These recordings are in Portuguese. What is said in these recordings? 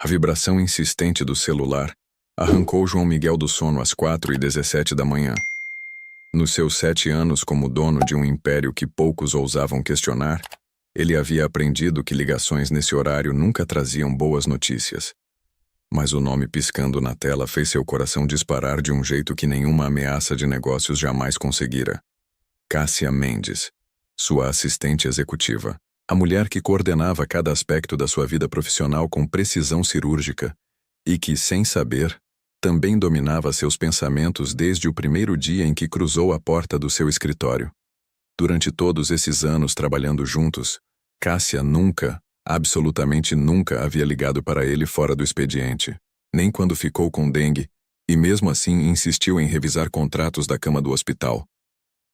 A vibração insistente do celular arrancou João Miguel do sono às 4h17 da manhã. Nos seus 7 anos como dono de um império que poucos ousavam questionar, ele havia aprendido que ligações nesse horário nunca traziam boas notícias. Mas o nome piscando na tela fez seu coração disparar de um jeito que nenhuma ameaça de negócios jamais conseguira. Cássia Mendes, sua assistente executiva, a mulher que coordenava cada aspecto da sua vida profissional com precisão cirúrgica e que, sem saber, também dominava seus pensamentos desde o primeiro dia em que cruzou a porta do seu escritório. Durante todos esses anos trabalhando juntos, Cássia nunca, absolutamente nunca havia ligado para ele fora do expediente, nem quando ficou com dengue e mesmo assim insistiu em revisar contratos da cama do hospital,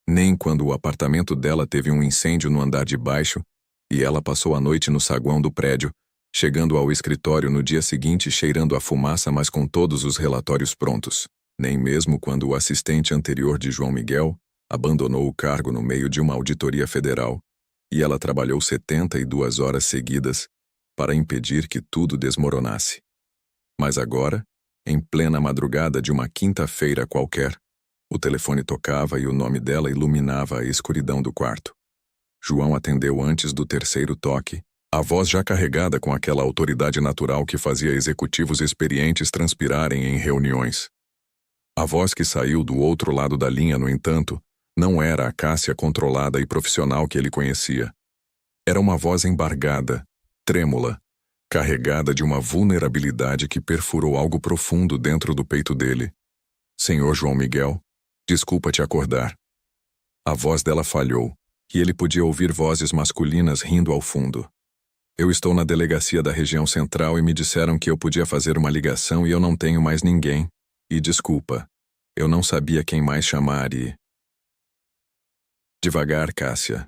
nem quando o apartamento dela teve um incêndio no andar de baixo e ela passou a noite no saguão do prédio, chegando ao escritório no dia seguinte cheirando a fumaça, mas com todos os relatórios prontos. Nem mesmo quando o assistente anterior de João Miguel abandonou o cargo no meio de uma auditoria federal e ela trabalhou 72 horas seguidas para impedir que tudo desmoronasse. Mas agora, em plena madrugada de uma quinta-feira qualquer, o telefone tocava e o nome dela iluminava a escuridão do quarto. João atendeu antes do terceiro toque, a voz já carregada com aquela autoridade natural que fazia executivos experientes transpirarem em reuniões. A voz que saiu do outro lado da linha, no entanto, não era a Cássia controlada e profissional que ele conhecia. Era uma voz embargada, trêmula, carregada de uma vulnerabilidade que perfurou algo profundo dentro do peito dele. Senhor João Miguel, desculpa te acordar. A voz dela falhou, e ele podia ouvir vozes masculinas rindo ao fundo. Eu estou na delegacia da região central e me disseram que eu podia fazer uma ligação e eu não tenho mais ninguém. E desculpa, eu não sabia quem mais chamar e... Devagar, Cássia.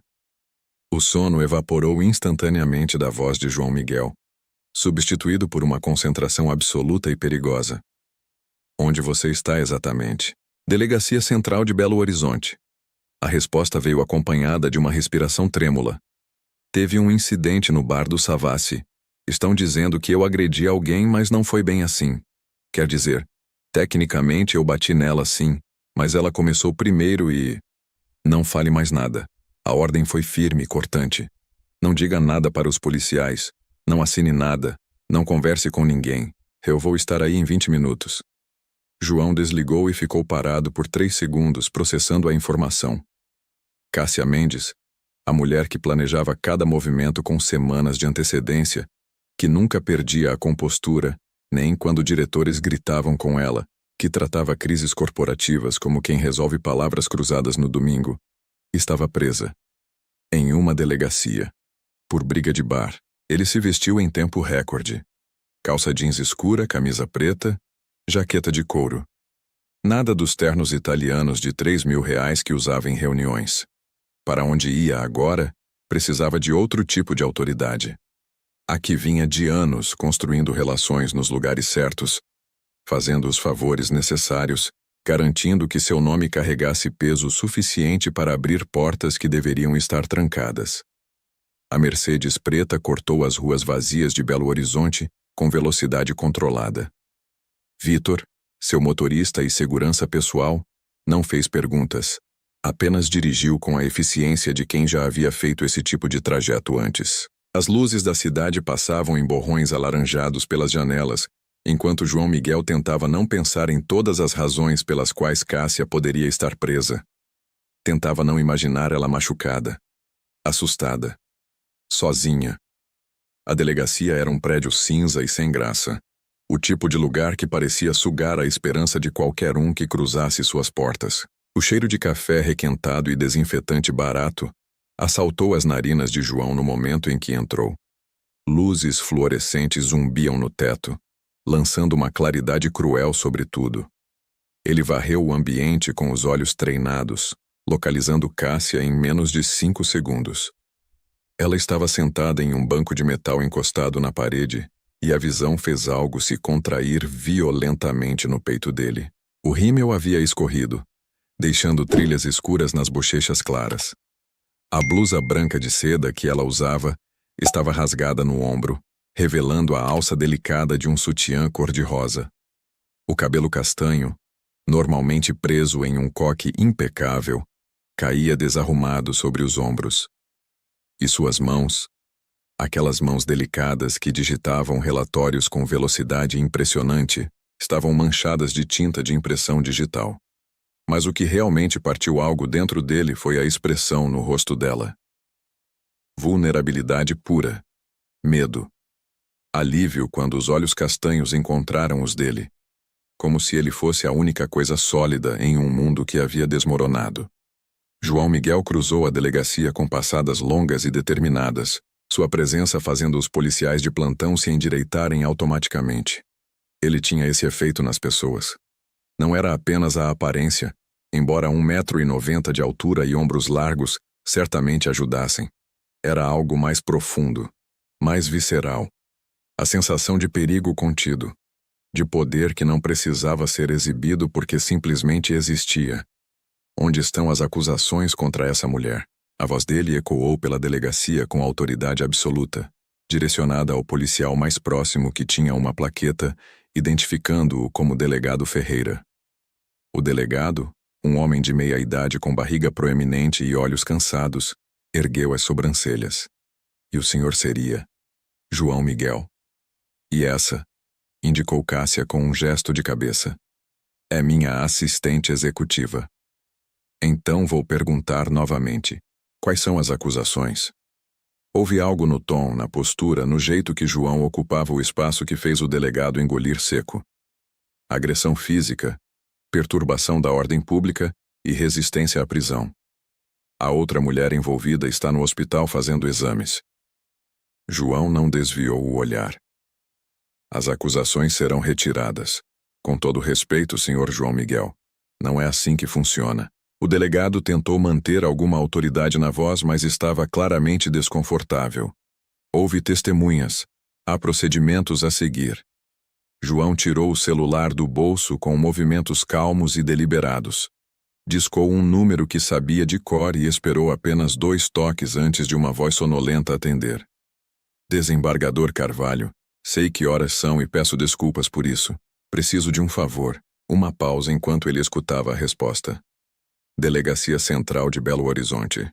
O sono evaporou instantaneamente da voz de João Miguel, substituído por uma concentração absoluta e perigosa. Onde você está exatamente? Delegacia Central de Belo Horizonte. A resposta veio acompanhada de uma respiração trêmula. Teve um incidente no bar do Savassi. Estão dizendo que eu agredi alguém, mas não foi bem assim. Quer dizer, tecnicamente eu bati nela sim, mas ela começou primeiro e... Não fale mais nada. A ordem foi firme e cortante. Não diga nada para os policiais. Não assine nada. Não converse com ninguém. Eu vou estar aí em 20 minutos. João desligou e ficou parado por 3 segundos processando a informação. Cássia Mendes, a mulher que planejava cada movimento com semanas de antecedência, que nunca perdia a compostura, nem quando diretores gritavam com ela, que tratava crises corporativas como quem resolve palavras cruzadas no domingo, estava presa. Em uma delegacia. Por briga de bar. Ele se vestiu em tempo recorde. Calça jeans escura, camisa preta, jaqueta de couro. Nada dos ternos italianos de R$3.000 que usava em reuniões. Para onde ia agora, precisava de outro tipo de autoridade. A que vinha de anos construindo relações nos lugares certos, fazendo os favores necessários, garantindo que seu nome carregasse peso suficiente para abrir portas que deveriam estar trancadas. A Mercedes preta cortou as ruas vazias de Belo Horizonte com velocidade controlada. Vitor, seu motorista e segurança pessoal, não fez perguntas. Apenas dirigiu com a eficiência de quem já havia feito esse tipo de trajeto antes. As luzes da cidade passavam em borrões alaranjados pelas janelas, enquanto João Miguel tentava não pensar em todas as razões pelas quais Cássia poderia estar presa. Tentava não imaginar ela machucada, assustada, sozinha. A delegacia era um prédio cinza e sem graça, o tipo de lugar que parecia sugar a esperança de qualquer um que cruzasse suas portas. O cheiro de café requentado e desinfetante barato assaltou as narinas de João no momento em que entrou. Luzes fluorescentes zumbiam no teto, lançando uma claridade cruel sobre tudo. Ele varreu o ambiente com os olhos treinados, localizando Cássia em menos de 5 segundos. Ela estava sentada em um banco de metal encostado na parede, e a visão fez algo se contrair violentamente no peito dele. O rímel havia escorrido, deixando trilhas escuras nas bochechas claras. A blusa branca de seda que ela usava estava rasgada no ombro, revelando a alça delicada de um sutiã cor-de-rosa. O cabelo castanho, normalmente preso em um coque impecável, caía desarrumado sobre os ombros. E suas mãos, aquelas mãos delicadas que digitavam relatórios com velocidade impressionante, estavam manchadas de tinta de impressão digital. Mas o que realmente partiu algo dentro dele foi a expressão no rosto dela. Vulnerabilidade pura. Medo. Alívio quando os olhos castanhos encontraram os dele. Como se ele fosse a única coisa sólida em um mundo que havia desmoronado. João Miguel cruzou a delegacia com passadas longas e determinadas, sua presença fazendo os policiais de plantão se endireitarem automaticamente. Ele tinha esse efeito nas pessoas. Não era apenas a aparência, embora 1,90 m de altura e ombros largos certamente ajudassem. Era algo mais profundo, mais visceral. A sensação de perigo contido, de poder que não precisava ser exibido porque simplesmente existia. Onde estão as acusações contra essa mulher? A voz dele ecoou pela delegacia com autoridade absoluta, direcionada ao policial mais próximo que tinha uma plaqueta, identificando-o como delegado Ferreira. O delegado, um homem de meia-idade com barriga proeminente e olhos cansados, ergueu as sobrancelhas. E o senhor seria João Miguel. E essa, indicou Cássia com um gesto de cabeça, é minha assistente executiva. Então vou perguntar novamente, quais são as acusações? Houve algo no tom, na postura, no jeito que João ocupava o espaço que fez o delegado engolir seco. Agressão física, perturbação da ordem pública e resistência à prisão. A outra mulher envolvida está no hospital fazendo exames. João não desviou o olhar. As acusações serão retiradas. Com todo respeito, senhor João Miguel. Não é assim que funciona. O delegado tentou manter alguma autoridade na voz, mas estava claramente desconfortável. Houve testemunhas. Há procedimentos a seguir. João tirou o celular do bolso com movimentos calmos e deliberados. Discou um número que sabia de cor e esperou apenas 2 toques antes de uma voz sonolenta atender. Desembargador Carvalho, sei que horas são e peço desculpas por isso. Preciso de um favor. Uma pausa enquanto ele escutava a resposta. Delegacia Central de Belo Horizonte.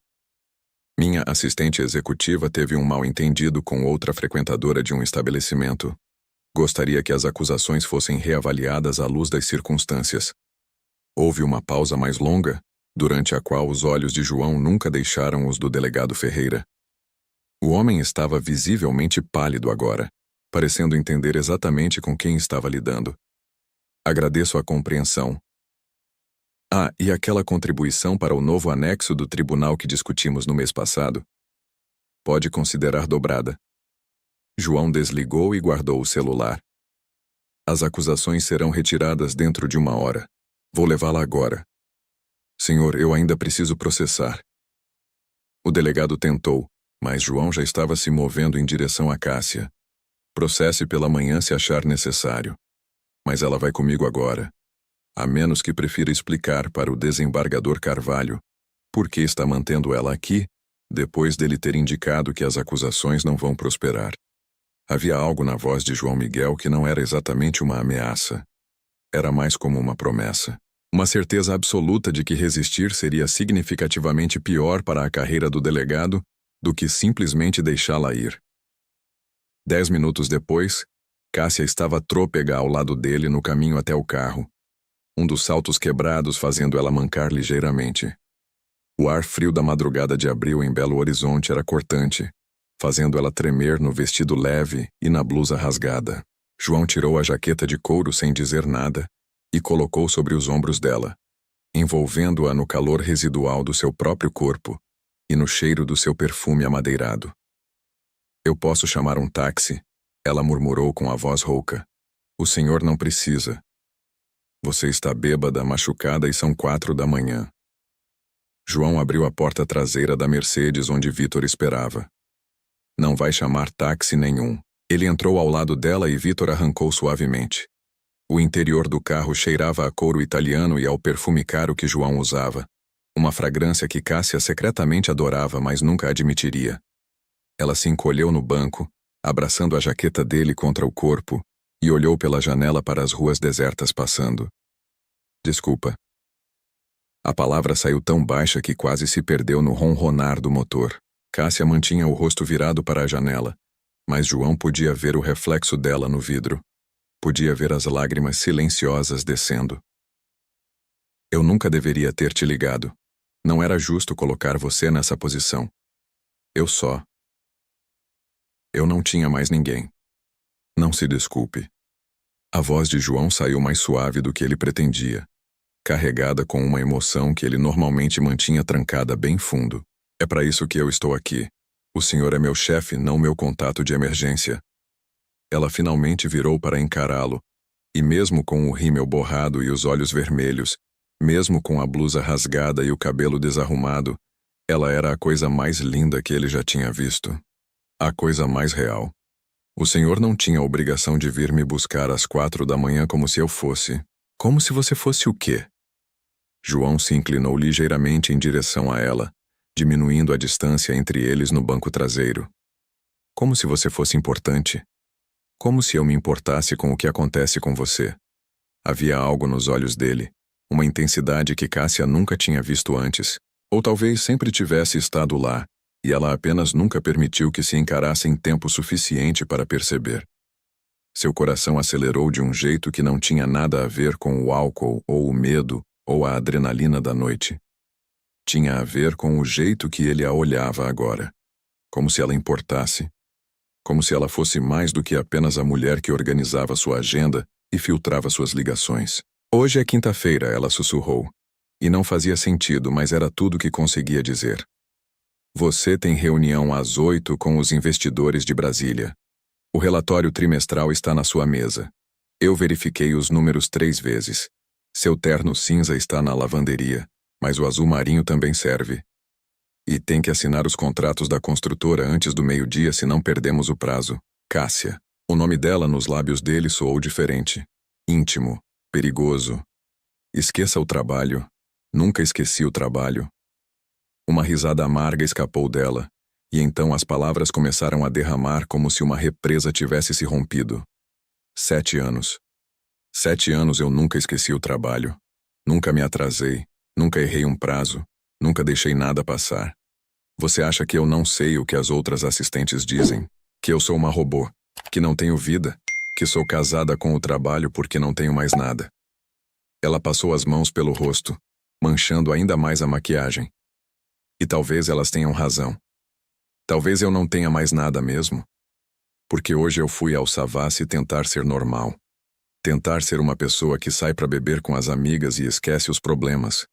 Minha assistente executiva teve um mal-entendido com outra frequentadora de um estabelecimento. Gostaria que as acusações fossem reavaliadas à luz das circunstâncias. Houve uma pausa mais longa, durante a qual os olhos de João nunca deixaram os do delegado Ferreira. O homem estava visivelmente pálido agora, parecendo entender exatamente com quem estava lidando. Agradeço a compreensão. Ah, e aquela contribuição para o novo anexo do tribunal que discutimos no mês passado? Pode considerar dobrada. João desligou e guardou o celular. As acusações serão retiradas dentro de 1 hora. Vou levá-la agora. Senhor, eu ainda preciso processar. O delegado tentou, mas João já estava se movendo em direção a Cássia. Processe pela manhã se achar necessário. Mas ela vai comigo agora. A menos que prefira explicar para o desembargador Carvalho por que está mantendo ela aqui, depois dele ter indicado que as acusações não vão prosperar. Havia algo na voz de João Miguel que não era exatamente uma ameaça. Era mais como uma promessa. Uma certeza absoluta de que resistir seria significativamente pior para a carreira do delegado do que simplesmente deixá-la ir. 10 minutos depois, Cássia estava trôpega ao lado dele no caminho até o carro. Um dos saltos quebrados fazendo ela mancar ligeiramente. O ar frio da madrugada de abril em Belo Horizonte era cortante, fazendo ela tremer no vestido leve e na blusa rasgada. João tirou a jaqueta de couro sem dizer nada e colocou sobre os ombros dela, envolvendo-a no calor residual do seu próprio corpo e no cheiro do seu perfume amadeirado. Eu posso chamar um táxi, ela murmurou com a voz rouca. O senhor não precisa. Você está bêbada, machucada e são 4 da manhã. João abriu a porta traseira da Mercedes onde Vitor esperava. Não vai chamar táxi nenhum. Ele entrou ao lado dela e Vitor arrancou suavemente. O interior do carro cheirava a couro italiano e ao perfume caro que João usava. Uma fragrância que Cássia secretamente adorava, mas nunca admitiria. Ela se encolheu no banco, abraçando a jaqueta dele contra o corpo, e olhou pela janela para as ruas desertas passando. Desculpa. A palavra saiu tão baixa que quase se perdeu no ronronar do motor. Cássia mantinha o rosto virado para a janela, mas João podia ver o reflexo dela no vidro. Podia ver as lágrimas silenciosas descendo. Eu nunca deveria ter te ligado. Não era justo colocar você nessa posição. Eu não tinha mais ninguém. Não se desculpe. A voz de João saiu mais suave do que ele pretendia, carregada com uma emoção que ele normalmente mantinha trancada bem fundo. É para isso que eu estou aqui. O senhor é meu chefe, não meu contato de emergência. Ela finalmente virou para encará-lo, e mesmo com o rímel borrado e os olhos vermelhos, mesmo com a blusa rasgada e o cabelo desarrumado, ela era a coisa mais linda que ele já tinha visto. A coisa mais real. O senhor não tinha a obrigação de vir me buscar às 4 da manhã como se eu fosse. Como se você fosse o quê? João se inclinou ligeiramente em direção a ela, diminuindo a distância entre eles no banco traseiro. Como se você fosse importante. Como se eu me importasse com o que acontece com você. Havia algo nos olhos dele, uma intensidade que Cássia nunca tinha visto antes, ou talvez sempre tivesse estado lá, e ela apenas nunca permitiu que se encarassem tempo suficiente para perceber. Seu coração acelerou de um jeito que não tinha nada a ver com o álcool ou o medo ou a adrenalina da noite. Tinha a ver com o jeito que ele a olhava agora, como se ela importasse, como se ela fosse mais do que apenas a mulher que organizava sua agenda e filtrava suas ligações. Hoje é quinta-feira, ela sussurrou. E não fazia sentido, mas era tudo que conseguia dizer. Você tem reunião às 8 com os investidores de Brasília. O relatório trimestral está na sua mesa. Eu verifiquei os números 3 vezes. Seu terno cinza está na lavanderia, mas o azul marinho também serve. E tem que assinar os contratos da construtora antes do meio-dia, senão perdemos o prazo. Cássia. O nome dela nos lábios dele soou diferente. Íntimo. Perigoso. Esqueça o trabalho. Nunca esqueci o trabalho. Uma risada amarga escapou dela, e então as palavras começaram a derramar como se uma represa tivesse se rompido. 7 anos. 7 anos eu nunca esqueci o trabalho. Nunca me atrasei. Nunca errei um prazo. Nunca deixei nada passar. Você acha que eu não sei o que as outras assistentes dizem? Que eu sou uma robô? Que não tenho vida? Que sou casada com o trabalho porque não tenho mais nada? Ela passou as mãos pelo rosto, manchando ainda mais a maquiagem. E talvez elas tenham razão. Talvez eu não tenha mais nada mesmo. Porque hoje eu fui ao Savassi tentar ser normal. Tentar ser uma pessoa que sai para beber com as amigas e esquece os problemas.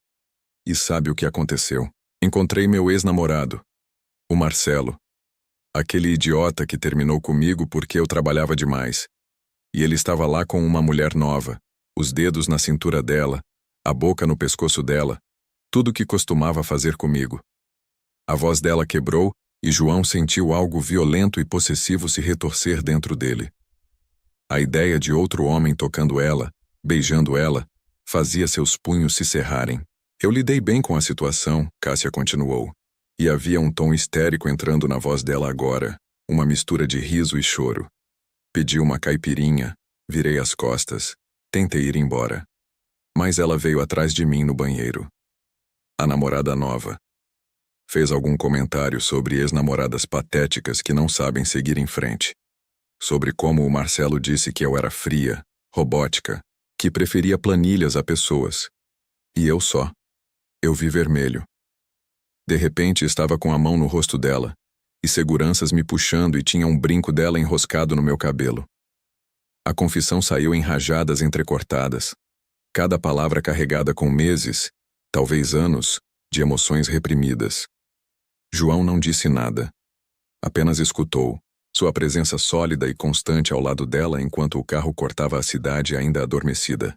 E sabe o que aconteceu? Encontrei meu ex-namorado, o Marcelo. Aquele idiota que terminou comigo porque eu trabalhava demais. E ele estava lá com uma mulher nova, os dedos na cintura dela, a boca no pescoço dela, tudo o que costumava fazer comigo. A voz dela quebrou e João sentiu algo violento e possessivo se retorcer dentro dele. A ideia de outro homem tocando ela, beijando ela, fazia seus punhos se cerrarem. Eu lidei bem com a situação, Cássia continuou. E havia um tom histérico entrando na voz dela agora, uma mistura de riso e choro. Pedi uma caipirinha, virei as costas, tentei ir embora. Mas ela veio atrás de mim no banheiro. A namorada nova. Fez algum comentário sobre ex-namoradas patéticas que não sabem seguir em frente. Sobre como o Marcelo disse que eu era fria, robótica, que preferia planilhas a pessoas. E eu só. Eu vi vermelho. De repente estava com a mão no rosto dela, e seguranças me puxando e tinha um brinco dela enroscado no meu cabelo. A confissão saiu em rajadas entrecortadas, cada palavra carregada com meses, talvez anos, de emoções reprimidas. João não disse nada. Apenas escutou, sua presença sólida e constante ao lado dela enquanto o carro cortava a cidade ainda adormecida.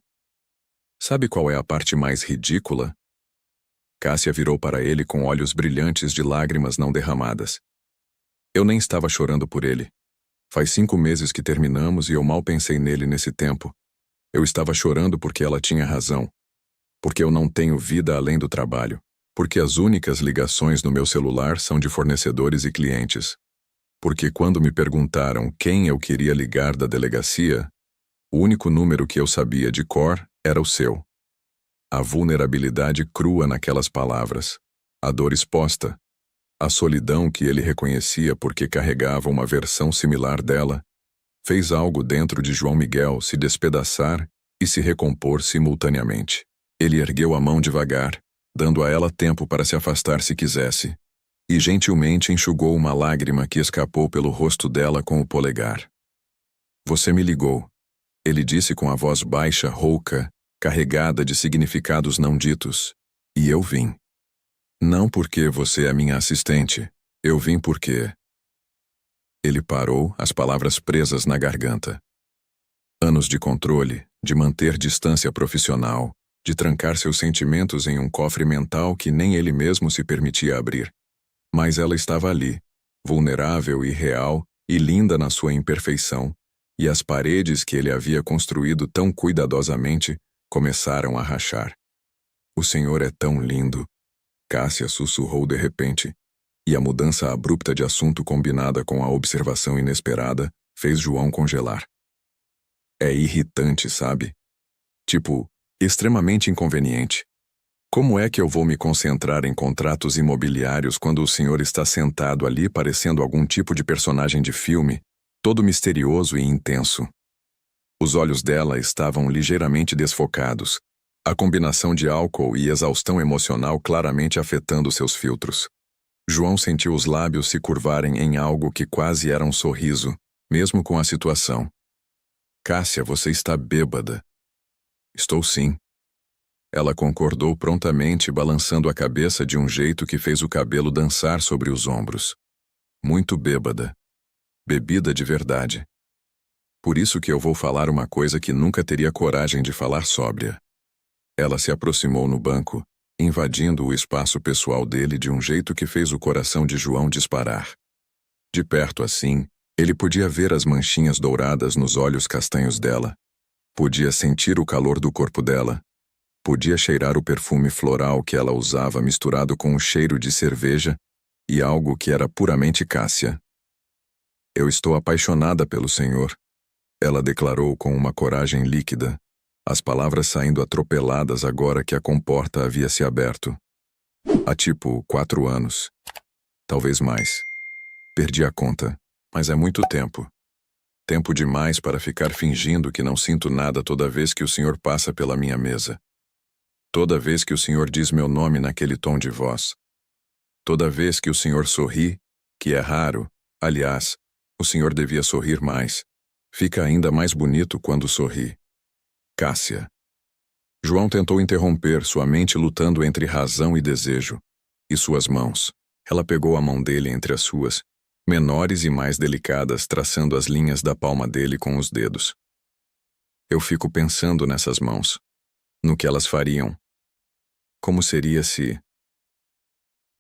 Sabe qual é a parte mais ridícula? Cássia virou para ele com olhos brilhantes de lágrimas não derramadas. Eu nem estava chorando por ele. Faz 5 meses que terminamos e eu mal pensei nele nesse tempo. Eu estava chorando porque ela tinha razão. Porque eu não tenho vida além do trabalho. Porque as únicas ligações no meu celular são de fornecedores e clientes. Porque quando me perguntaram quem eu queria ligar da delegacia, o único número que eu sabia de cor era o seu. A vulnerabilidade crua naquelas palavras, a dor exposta, a solidão que ele reconhecia porque carregava uma versão similar dela, fez algo dentro de João Miguel se despedaçar e se recompor simultaneamente. Ele ergueu a mão devagar, dando a ela tempo para se afastar se quisesse, e gentilmente enxugou uma lágrima que escapou pelo rosto dela com o polegar. Você me ligou, ele disse com a voz baixa, rouca, carregada de significados não ditos, e eu vim. Não porque você é minha assistente, eu vim porque... Ele parou, as palavras presas na garganta. Anos de controle, de manter distância profissional, de trancar seus sentimentos em um cofre mental que nem ele mesmo se permitia abrir. Mas ela estava ali, vulnerável e real, e linda na sua imperfeição, e as paredes que ele havia construído tão cuidadosamente começaram a rachar. O senhor é tão lindo, Cássia sussurrou de repente, e a mudança abrupta de assunto combinada com a observação inesperada fez João congelar. É irritante, sabe? Tipo, extremamente inconveniente. Como é que eu vou me concentrar em contratos imobiliários quando o senhor está sentado ali parecendo algum tipo de personagem de filme, todo misterioso e intenso? Os olhos dela estavam ligeiramente desfocados, a combinação de álcool e exaustão emocional claramente afetando seus filtros. João sentiu os lábios se curvarem em algo que quase era um sorriso, mesmo com a situação. Cássia, você está bêbada. Estou sim. Ela concordou prontamente, balançando a cabeça de um jeito que fez o cabelo dançar sobre os ombros. Muito bêbada. Bebida de verdade. Por isso que eu vou falar uma coisa que nunca teria coragem de falar sóbria. Ela se aproximou no banco, invadindo o espaço pessoal dele de um jeito que fez o coração de João disparar. De perto assim, ele podia ver as manchinhas douradas nos olhos castanhos dela. Podia sentir o calor do corpo dela. Podia cheirar o perfume floral que ela usava misturado com o cheiro de cerveja e algo que era puramente Cássia. Eu estou apaixonada pelo senhor, ela declarou com uma coragem líquida, as palavras saindo atropeladas agora que a comporta havia se aberto. Há tipo 4 anos. Talvez mais. Perdi a conta, mas é muito tempo. Tempo demais para ficar fingindo que não sinto nada toda vez que o senhor passa pela minha mesa. Toda vez que o senhor diz meu nome naquele tom de voz. Toda vez que o senhor sorri, que é raro, aliás, o senhor devia sorrir mais. Fica ainda mais bonito quando sorri. Cássia. João tentou interromper, sua mente lutando entre razão e desejo. E suas mãos. Ela pegou a mão dele entre as suas, menores e mais delicadas, traçando as linhas da palma dele com os dedos. Eu fico pensando nessas mãos. No que elas fariam. Como seria se...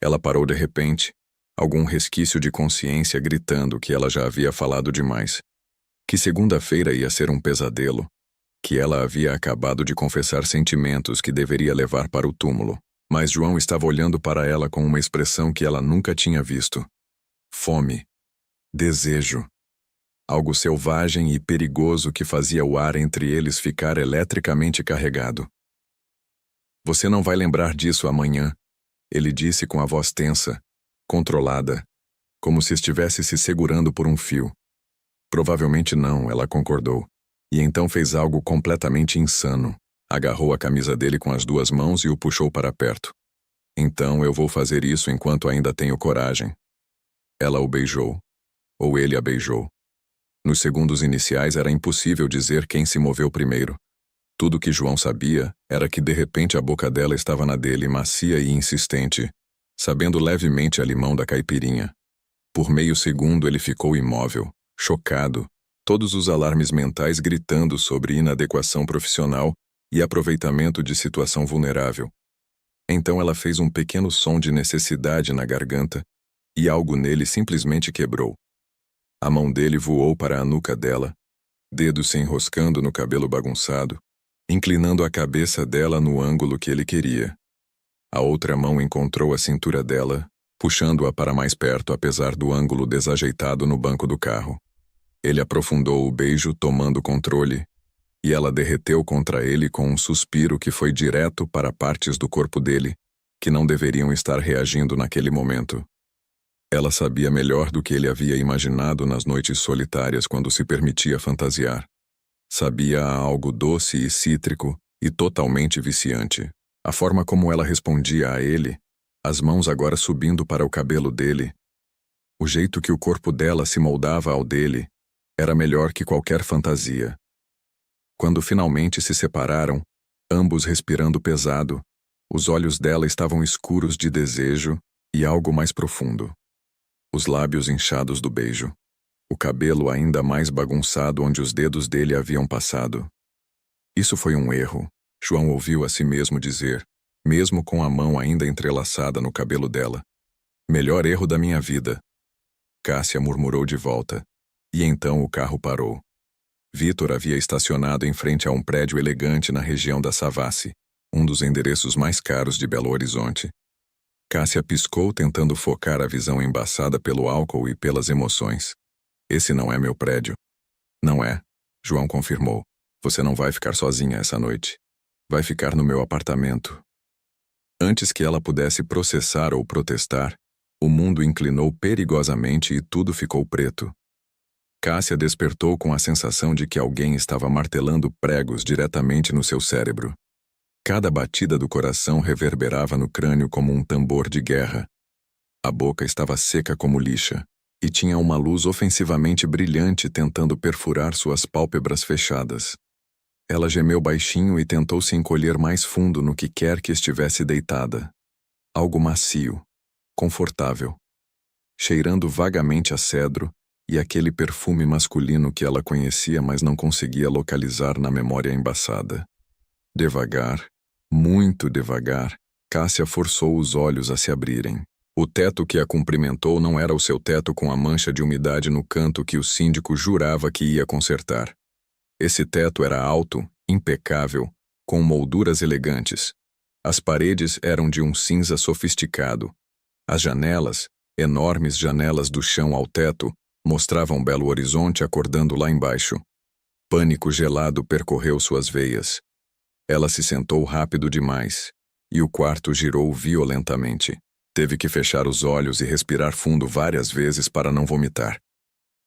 Ela parou de repente, algum resquício de consciência gritando que ela já havia falado demais. Que segunda-feira ia ser um pesadelo. Que ela havia acabado de confessar sentimentos que deveria levar para o túmulo. Mas João estava olhando para ela com uma expressão que ela nunca tinha visto. Fome. Desejo. Algo selvagem e perigoso que fazia o ar entre eles ficar eletricamente carregado. Você não vai lembrar disso amanhã, ele disse com a voz tensa, controlada, como se estivesse se segurando por um fio. Provavelmente não, ela concordou, e então fez algo completamente insano. Agarrou a camisa dele com as 2 mãos e o puxou para perto. Então eu vou fazer isso enquanto ainda tenho coragem. Ela o beijou. Ou ele a beijou. Nos segundos iniciais era impossível dizer quem se moveu primeiro. Tudo que João sabia era que de repente a boca dela estava na dele, macia e insistente, sabendo levemente a limão da caipirinha. Por meio segundo ele ficou imóvel, chocado, todos os alarmes mentais gritando sobre inadequação profissional e aproveitamento de situação vulnerável. Então ela fez um pequeno som de necessidade na garganta e algo nele simplesmente quebrou. A mão dele voou para a nuca dela, dedos se enroscando no cabelo bagunçado, inclinando a cabeça dela no ângulo que ele queria. A outra mão encontrou a cintura dela puxando-a para mais perto apesar do ângulo desajeitado no banco do carro. Ele aprofundou o beijo, tomando controle, e ela derreteu contra ele com um suspiro que foi direto para partes do corpo dele que não deveriam estar reagindo naquele momento. Ela sabia melhor do que ele havia imaginado nas noites solitárias quando se permitia fantasiar. Sabia algo doce e cítrico e totalmente viciante. A forma como ela respondia a ele, as mãos agora subindo para o cabelo dele, o jeito que o corpo dela se moldava ao dele, era melhor que qualquer fantasia. Quando finalmente se separaram, ambos respirando pesado, os olhos dela estavam escuros de desejo e algo mais profundo. Os lábios inchados do beijo. O cabelo ainda mais bagunçado onde os dedos dele haviam passado. Isso foi um erro, João ouviu a si mesmo dizer, mesmo com a mão ainda entrelaçada no cabelo dela. Melhor erro da minha vida. Cássia murmurou de volta. E então o carro parou. Vitor havia estacionado em frente a um prédio elegante na região da Savassi, um dos endereços mais caros de Belo Horizonte. Cássia piscou tentando focar a visão embaçada pelo álcool e pelas emoções. Esse não é meu prédio. Não é, João confirmou. Você não vai ficar sozinha essa noite. Vai ficar no meu apartamento. Antes que ela pudesse processar ou protestar, o mundo inclinou perigosamente e tudo ficou preto. Cássia despertou com a sensação de que alguém estava martelando pregos diretamente no seu cérebro. Cada batida do coração reverberava no crânio como um tambor de guerra. A boca estava seca como lixa, e tinha uma luz ofensivamente brilhante tentando perfurar suas pálpebras fechadas. Ela gemeu baixinho e tentou se encolher mais fundo no que quer que estivesse deitada. Algo macio, confortável, cheirando vagamente a cedro e aquele perfume masculino que ela conhecia mas não conseguia localizar na memória embaçada. Devagar, muito devagar, Cássia forçou os olhos a se abrirem. O teto que a cumprimentou não era o seu teto com a mancha de umidade no canto que o síndico jurava que ia consertar. Esse teto era alto, impecável, com molduras elegantes. As paredes eram de um cinza sofisticado. As janelas, enormes janelas do chão ao teto, mostravam Belo Horizonte acordando lá embaixo. Pânico gelado percorreu suas veias. Ela se sentou rápido demais, e o quarto girou violentamente. Teve que fechar os olhos e respirar fundo várias vezes para não vomitar.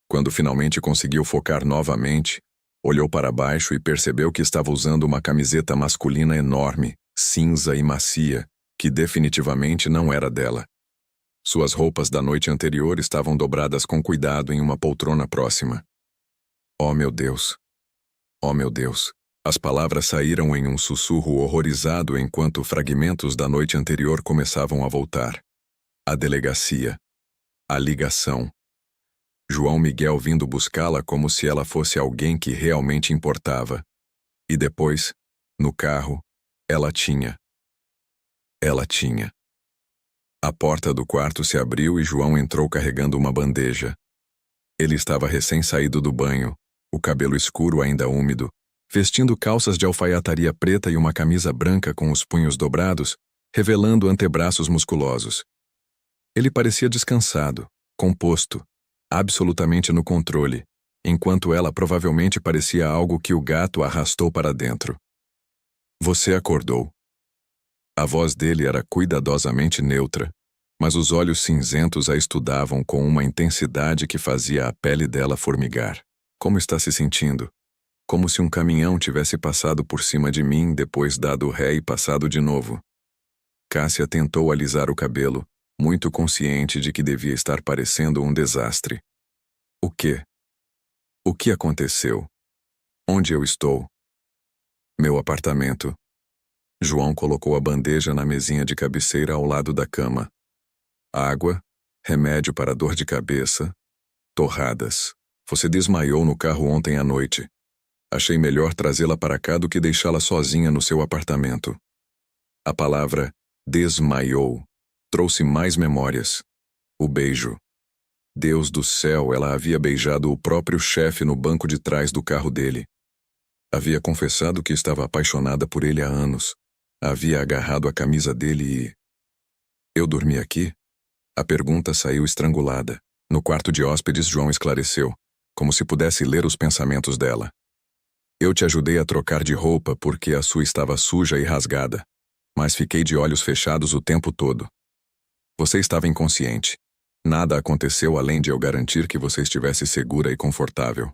Quando finalmente conseguiu focar novamente, olhou para baixo e percebeu que estava usando uma camiseta masculina enorme, cinza e macia, que definitivamente não era dela. Suas roupas da noite anterior estavam dobradas com cuidado em uma poltrona próxima. Oh, meu Deus! Oh, meu Deus! As palavras saíram em um sussurro horrorizado enquanto fragmentos da noite anterior começavam a voltar. A delegacia. A ligação. João Miguel vindo buscá-la como se ela fosse alguém que realmente importava. E depois, no carro, ela tinha. Ela tinha. A porta do quarto se abriu e João entrou carregando uma bandeja. Ele estava recém-saído do banho, o cabelo escuro ainda úmido, vestindo calças de alfaiataria preta e uma camisa branca com os punhos dobrados, revelando antebraços musculosos. Ele parecia descansado, composto, absolutamente no controle, enquanto ela provavelmente parecia algo que o gato arrastou para dentro. Você acordou. A voz dele era cuidadosamente neutra, mas os olhos cinzentos a estudavam com uma intensidade que fazia a pele dela formigar. Como está se sentindo? Como se um caminhão tivesse passado por cima de mim, depois dado ré e passado de novo. Cássia tentou alisar o cabelo, muito consciente de que devia estar parecendo um desastre. O quê? O que aconteceu? Onde eu estou? Meu apartamento. João colocou a bandeja na mesinha de cabeceira ao lado da cama. Água, remédio para dor de cabeça, torradas. Você desmaiou no carro ontem à noite. Achei melhor trazê-la para cá do que deixá-la sozinha no seu apartamento. A palavra desmaiou trouxe mais memórias. O beijo. Deus do céu, ela havia beijado o próprio chefe no banco de trás do carro dele. Havia confessado que estava apaixonada por ele há anos. Havia agarrado a camisa dele e... Eu dormi aqui? A pergunta saiu estrangulada. No quarto de hóspedes, João esclareceu, como se pudesse ler os pensamentos dela. Eu te ajudei a trocar de roupa porque a sua estava suja e rasgada, mas fiquei de olhos fechados o tempo todo. Você estava inconsciente. Nada aconteceu além de eu garantir que você estivesse segura e confortável.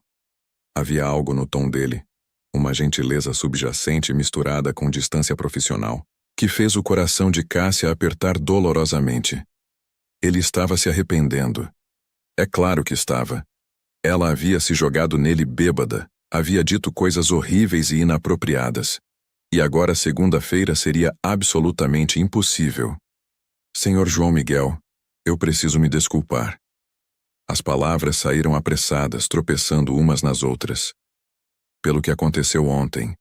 Havia algo no tom dele, uma gentileza subjacente misturada com distância profissional, que fez o coração de Cássia apertar dolorosamente. Ele estava se arrependendo. É claro que estava. Ela havia se jogado nele bêbada, havia dito coisas horríveis e inapropriadas. E agora segunda-feira seria absolutamente impossível. Senhor João Miguel, eu preciso me desculpar. As palavras saíram apressadas, tropeçando umas nas outras. Pelo que aconteceu ontem.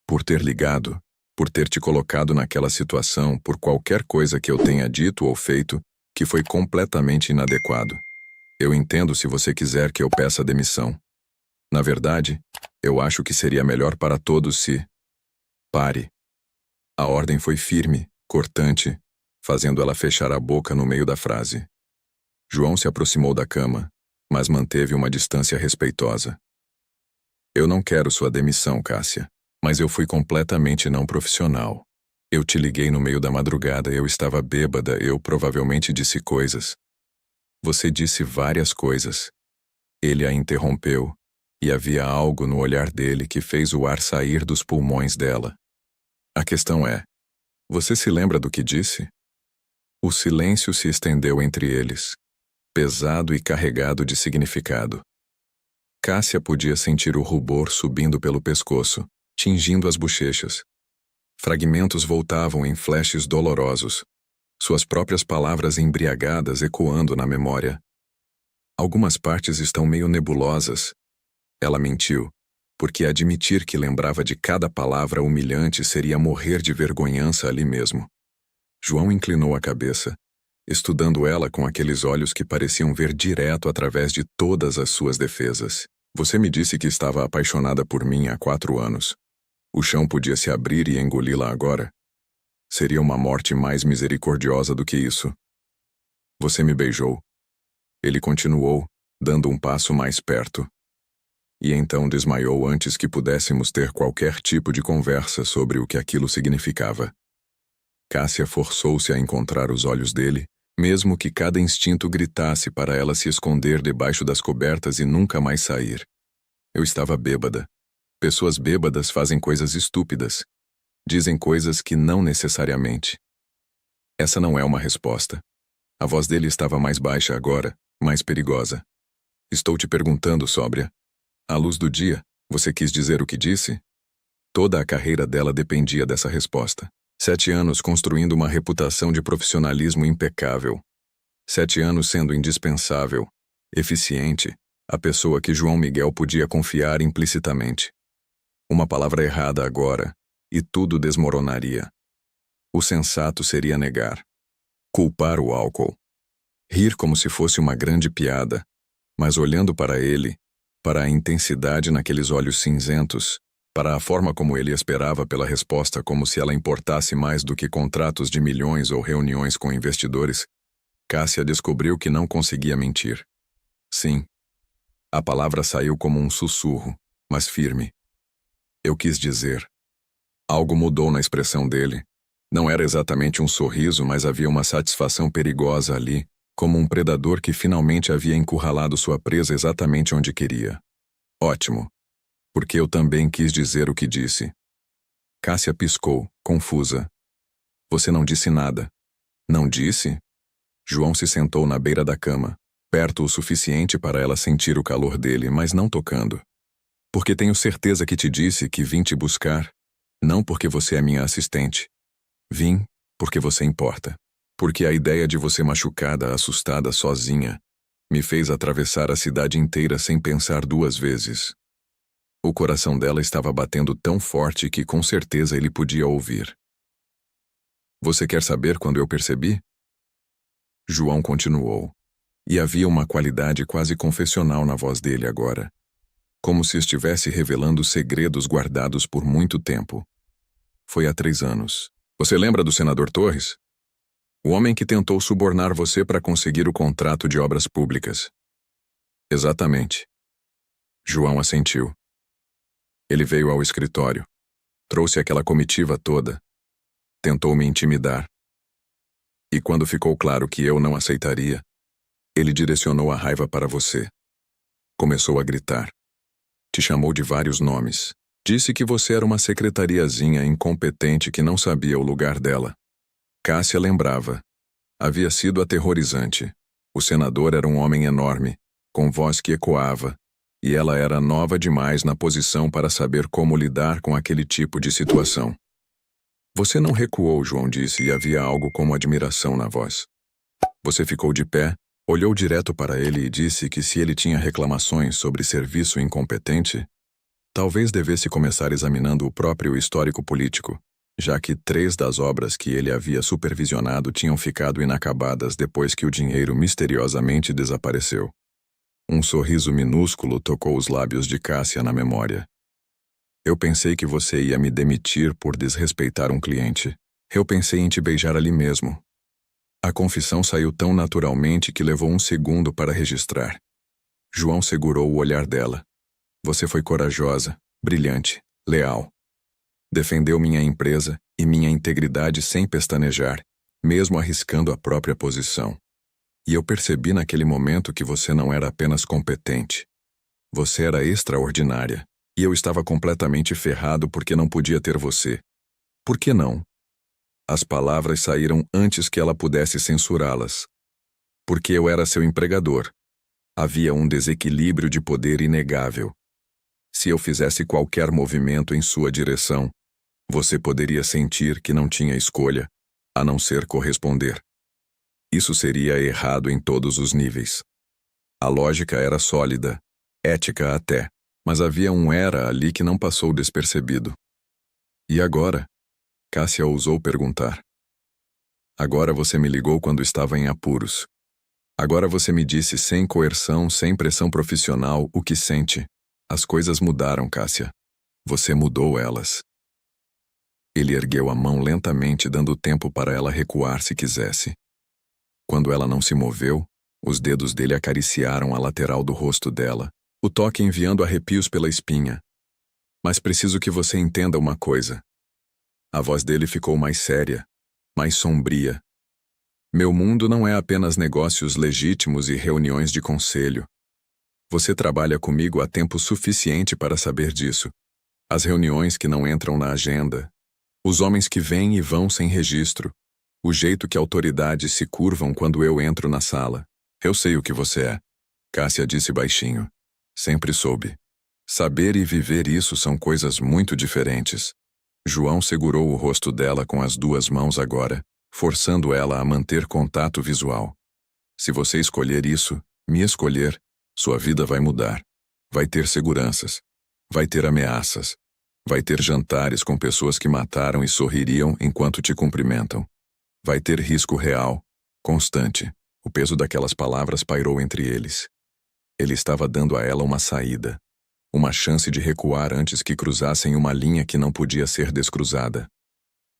Por ter ligado, por ter te colocado naquela situação, por qualquer coisa que eu tenha dito ou feito, que foi completamente inadequado. Eu entendo se você quiser que eu peça demissão. Na verdade, eu acho que seria melhor para todos se... Pare. A ordem foi firme, cortante, fazendo ela fechar a boca no meio da frase. João se aproximou da cama, mas manteve uma distância respeitosa. Eu não quero sua demissão, Cássia, mas eu fui completamente não profissional. Eu te liguei no meio da madrugada, eu estava bêbada, eu provavelmente disse coisas. Você disse várias coisas. Ele a interrompeu, e havia algo no olhar dele que fez o ar sair dos pulmões dela. A questão é, você se lembra do que disse? O silêncio se estendeu entre eles, pesado e carregado de significado. Cássia podia sentir o rubor subindo pelo pescoço, tingindo as bochechas. Fragmentos voltavam em flashes dolorosos, suas próprias palavras embriagadas ecoando na memória. Algumas partes estão meio nebulosas. Ela mentiu, porque admitir que lembrava de cada palavra humilhante seria morrer de vergonhança ali mesmo. João inclinou a cabeça, estudando ela com aqueles olhos que pareciam ver direto através de todas as suas defesas. Você me disse que estava apaixonada por mim há 4 anos. O chão podia se abrir e engoli-la agora. Seria uma morte mais misericordiosa do que isso. Você me beijou. Ele continuou, dando um passo mais perto. E então desmaiou antes que pudéssemos ter qualquer tipo de conversa sobre o que aquilo significava. Cássia forçou-se a encontrar os olhos dele, mesmo que cada instinto gritasse para ela se esconder debaixo das cobertas e nunca mais sair. Eu estava bêbada. Pessoas bêbadas fazem coisas estúpidas. Dizem coisas que não necessariamente. Essa não é uma resposta. A voz dele estava mais baixa agora, mais perigosa. Estou te perguntando, sóbria. À luz do dia, você quis dizer o que disse? Toda a carreira dela dependia dessa resposta. 7 anos construindo uma reputação de profissionalismo impecável. 7 anos sendo indispensável, eficiente, a pessoa que João Miguel podia confiar implicitamente. Uma palavra errada agora, e tudo desmoronaria. O sensato seria negar. Culpar o álcool. Rir como se fosse uma grande piada, mas olhando para ele, para a intensidade naqueles olhos cinzentos, para a forma como ele esperava pela resposta como se ela importasse mais do que contratos de milhões ou reuniões com investidores, Cássia descobriu que não conseguia mentir. Sim. A palavra saiu como um sussurro, mas firme. Eu quis dizer. Algo mudou na expressão dele. Não era exatamente um sorriso, mas havia uma satisfação perigosa ali, como um predador que finalmente havia encurralado sua presa exatamente onde queria. Ótimo. Porque eu também quis dizer o que disse. Cássia piscou, confusa. Você não disse nada. Não disse? João se sentou na beira da cama, perto o suficiente para ela sentir o calor dele, mas não tocando. Porque tenho certeza que te disse que vim te buscar, não porque você é minha assistente. Vim porque você importa. Porque a ideia de você machucada, assustada, sozinha, me fez atravessar a cidade inteira sem pensar 2 vezes. O coração dela estava batendo tão forte que com certeza ele podia ouvir. Você quer saber quando eu percebi? João continuou. E havia uma qualidade quase confessional na voz dele agora. Como se estivesse revelando segredos guardados por muito tempo. Foi há 3 anos. Você lembra do senador Torres? O homem que tentou subornar você para conseguir o contrato de obras públicas. Exatamente. João assentiu. Ele veio ao escritório. Trouxe aquela comitiva toda. Tentou me intimidar. E quando ficou claro que eu não aceitaria, ele direcionou a raiva para você. Começou a gritar. Te chamou de vários nomes. Disse que você era uma secretariazinha incompetente que não sabia o lugar dela. Cássia lembrava. Havia sido aterrorizante. O senador era um homem enorme, com voz que ecoava, e ela era nova demais na posição para saber como lidar com aquele tipo de situação. Você não recuou, João disse, e havia algo como admiração na voz. Você ficou de pé, olhou direto para ele e disse que se ele tinha reclamações sobre serviço incompetente, talvez devesse começar examinando o próprio histórico político, já que 3 das obras que ele havia supervisionado tinham ficado inacabadas depois que o dinheiro misteriosamente desapareceu. Um sorriso minúsculo tocou os lábios de Cássia na memória. Eu pensei que você ia me demitir por desrespeitar um cliente. Eu pensei em te beijar ali mesmo. A confissão saiu tão naturalmente que levou 1 segundo para registrar. João segurou o olhar dela. Você foi corajosa, brilhante, leal. Defendeu minha empresa e minha integridade sem pestanejar, mesmo arriscando a própria posição. E eu percebi naquele momento que você não era apenas competente. Você era extraordinária. E eu estava completamente ferrado porque não podia ter você. Por que não? As palavras saíram antes que ela pudesse censurá-las. Porque eu era seu empregador. Havia um desequilíbrio de poder inegável. Se eu fizesse qualquer movimento em sua direção, você poderia sentir que não tinha escolha, a não ser corresponder. Isso seria errado em todos os níveis. A lógica era sólida, ética até, mas havia um era ali que não passou despercebido. E agora? Cássia ousou perguntar. Agora você me ligou quando estava em apuros. Agora você me disse sem coerção, sem pressão profissional, o que sente. As coisas mudaram, Cássia. Você mudou elas. Ele ergueu a mão lentamente, dando tempo para ela recuar se quisesse. Quando ela não se moveu, os dedos dele acariciaram a lateral do rosto dela, o toque enviando arrepios pela espinha. Mas preciso que você entenda uma coisa. A voz dele ficou mais séria, mais sombria. Meu mundo não é apenas negócios legítimos e reuniões de conselho. Você trabalha comigo há tempo suficiente para saber disso. As reuniões que não entram na agenda. Os homens que vêm e vão sem registro. O jeito que autoridades se curvam quando eu entro na sala. Eu sei o que você é. Cássia disse baixinho. Sempre soube. Saber e viver isso são coisas muito diferentes. João segurou o rosto dela com as 2 mãos agora, forçando ela a manter contato visual. Se você escolher isso, me escolher, sua vida vai mudar. Vai ter seguranças. Vai ter ameaças. Vai ter jantares com pessoas que mataram e sorririam enquanto te cumprimentam. Vai ter risco real, constante. O peso daquelas palavras pairou entre eles. Ele estava dando a ela uma saída. Uma chance de recuar antes que cruzassem uma linha que não podia ser descruzada.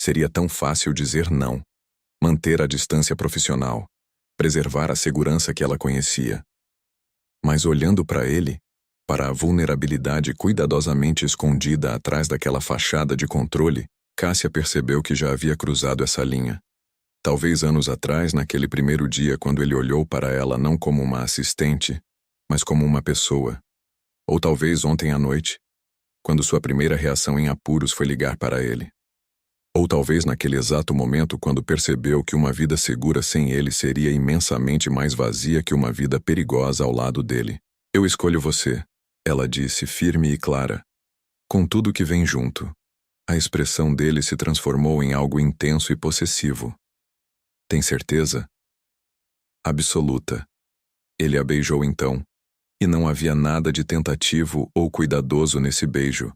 Seria tão fácil dizer não. Manter a distância profissional. Preservar a segurança que ela conhecia. Mas olhando para ele, para a vulnerabilidade cuidadosamente escondida atrás daquela fachada de controle, Cássia percebeu que já havia cruzado essa linha. Talvez anos atrás, naquele primeiro dia quando ele olhou para ela não como uma assistente, mas como uma pessoa. Ou talvez ontem à noite, quando sua primeira reação em apuros foi ligar para ele. Ou talvez naquele exato momento quando percebeu que uma vida segura sem ele seria imensamente mais vazia que uma vida perigosa ao lado dele. Eu escolho você, ela disse firme e clara. Com tudo que vem junto. A expressão dele se transformou em algo intenso e possessivo. Tem certeza? Absoluta. Ele a beijou então. E não havia nada de tentativo ou cuidadoso nesse beijo.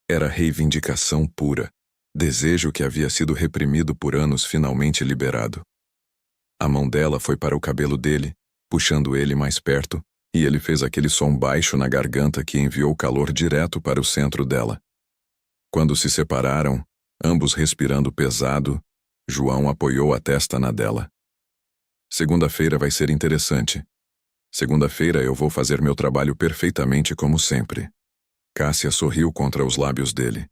Era reivindicação pura. Desejo que havia sido reprimido por anos finalmente liberado. A mão dela foi para o cabelo dele, puxando ele mais perto, e ele fez aquele som baixo na garganta que enviou calor direto para o centro dela. Quando se separaram, ambos respirando pesado, João apoiou a testa na dela. Segunda-feira vai ser interessante. Segunda-feira eu vou fazer meu trabalho perfeitamente como sempre. Cássia sorriu contra os lábios dele.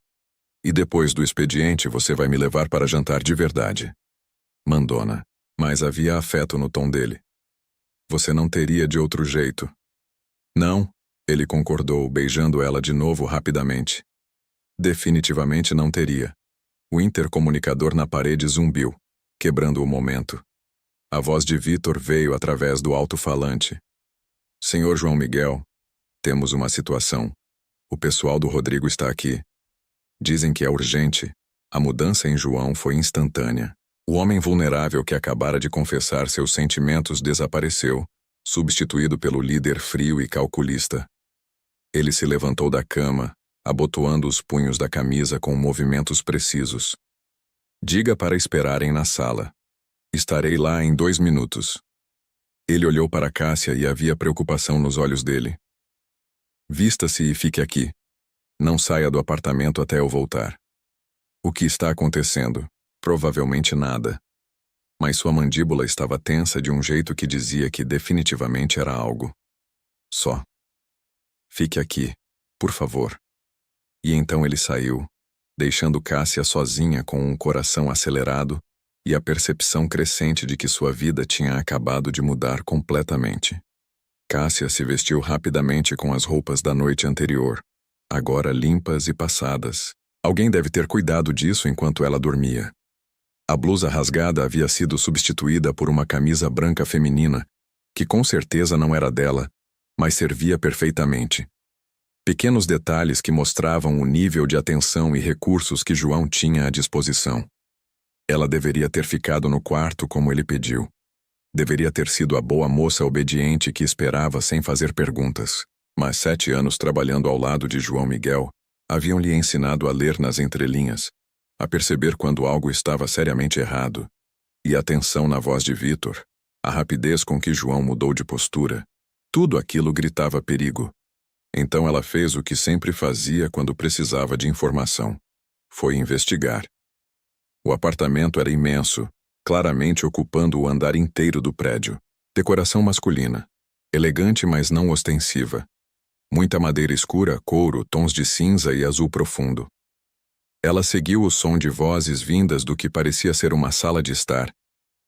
E depois do expediente você vai me levar para jantar de verdade. Mandona. Mas havia afeto no tom dele. Você não teria de outro jeito. Não, ele concordou, beijando ela de novo rapidamente. Definitivamente não teria. O intercomunicador na parede zumbiu, quebrando o momento. A voz de Vitor veio através do alto-falante. Senhor João Miguel, temos uma situação. O pessoal do Rodrigo está aqui. Dizem que é urgente. A mudança em João foi instantânea. O homem vulnerável que acabara de confessar seus sentimentos desapareceu, substituído pelo líder frio e calculista. Ele se levantou da cama, abotoando os punhos da camisa com movimentos precisos. Diga para esperarem na sala. Estarei lá em 2 minutos. Ele olhou para Cássia e havia preocupação nos olhos dele. Vista-se e fique aqui. Não saia do apartamento até eu voltar. O que está acontecendo? Provavelmente nada. Mas sua mandíbula estava tensa de um jeito que dizia que definitivamente era algo. Só. Fique aqui, por favor. E então ele saiu, deixando Cássia sozinha com um coração acelerado e a percepção crescente de que sua vida tinha acabado de mudar completamente. Cássia se vestiu rapidamente com as roupas da noite anterior, agora limpas e passadas. Alguém deve ter cuidado disso enquanto ela dormia. A blusa rasgada havia sido substituída por uma camisa branca feminina, que com certeza não era dela, mas servia perfeitamente. Pequenos detalhes que mostravam o nível de atenção e recursos que João tinha à disposição. Ela deveria ter ficado no quarto como ele pediu. Deveria ter sido a boa moça obediente que esperava sem fazer perguntas. Mas 7 anos trabalhando ao lado de João Miguel haviam lhe ensinado a ler nas entrelinhas, a perceber quando algo estava seriamente errado. E a atenção na voz de Vitor, a rapidez com que João mudou de postura, tudo aquilo gritava perigo. Então ela fez o que sempre fazia quando precisava de informação. Foi investigar. O apartamento era imenso, claramente ocupando o andar inteiro do prédio. Decoração masculina. Elegante, mas não ostensiva. Muita madeira escura, couro, tons de cinza e azul profundo. Ela seguiu o som de vozes vindas do que parecia ser uma sala de estar,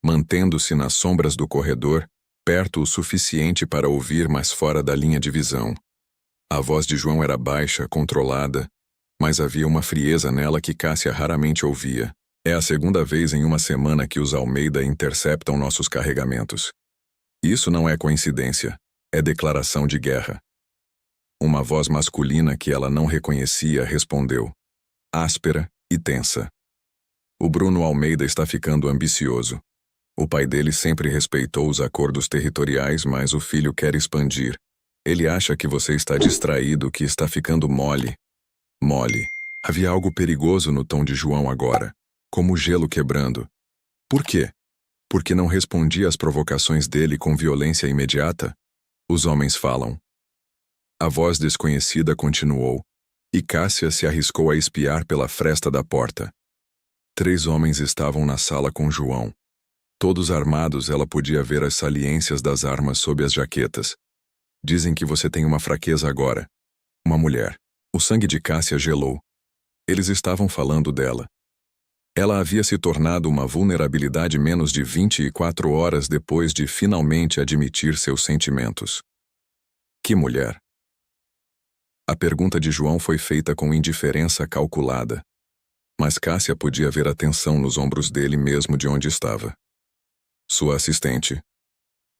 mantendo-se nas sombras do corredor, perto o suficiente para ouvir, mas fora da linha de visão. A voz de João era baixa, controlada, mas havia uma frieza nela que Cássia raramente ouvia. É a segunda vez em uma semana que os Almeida interceptam nossos carregamentos. Isso não é coincidência, é declaração de guerra. Uma voz masculina que ela não reconhecia respondeu, áspera e tensa. O Bruno Almeida está ficando ambicioso. O pai dele sempre respeitou os acordos territoriais, mas o filho quer expandir. Ele acha que você está distraído, que está ficando mole. Mole. Havia algo perigoso no tom de João agora, como gelo quebrando. Por quê? Porque não respondia às provocações dele com violência imediata? Os homens falam. A voz desconhecida continuou, e Cássia se arriscou a espiar pela fresta da porta. 3 homens estavam na sala com João. Todos armados, ela podia ver as saliências das armas sob as jaquetas. Dizem que você tem uma fraqueza agora. Uma mulher. O sangue de Cássia gelou. Eles estavam falando dela. Ela havia se tornado uma vulnerabilidade menos de 24 horas depois de finalmente admitir seus sentimentos. Que mulher? A pergunta de João foi feita com indiferença calculada. Mas Cássia podia ver a tensão nos ombros dele mesmo de onde estava. Sua assistente.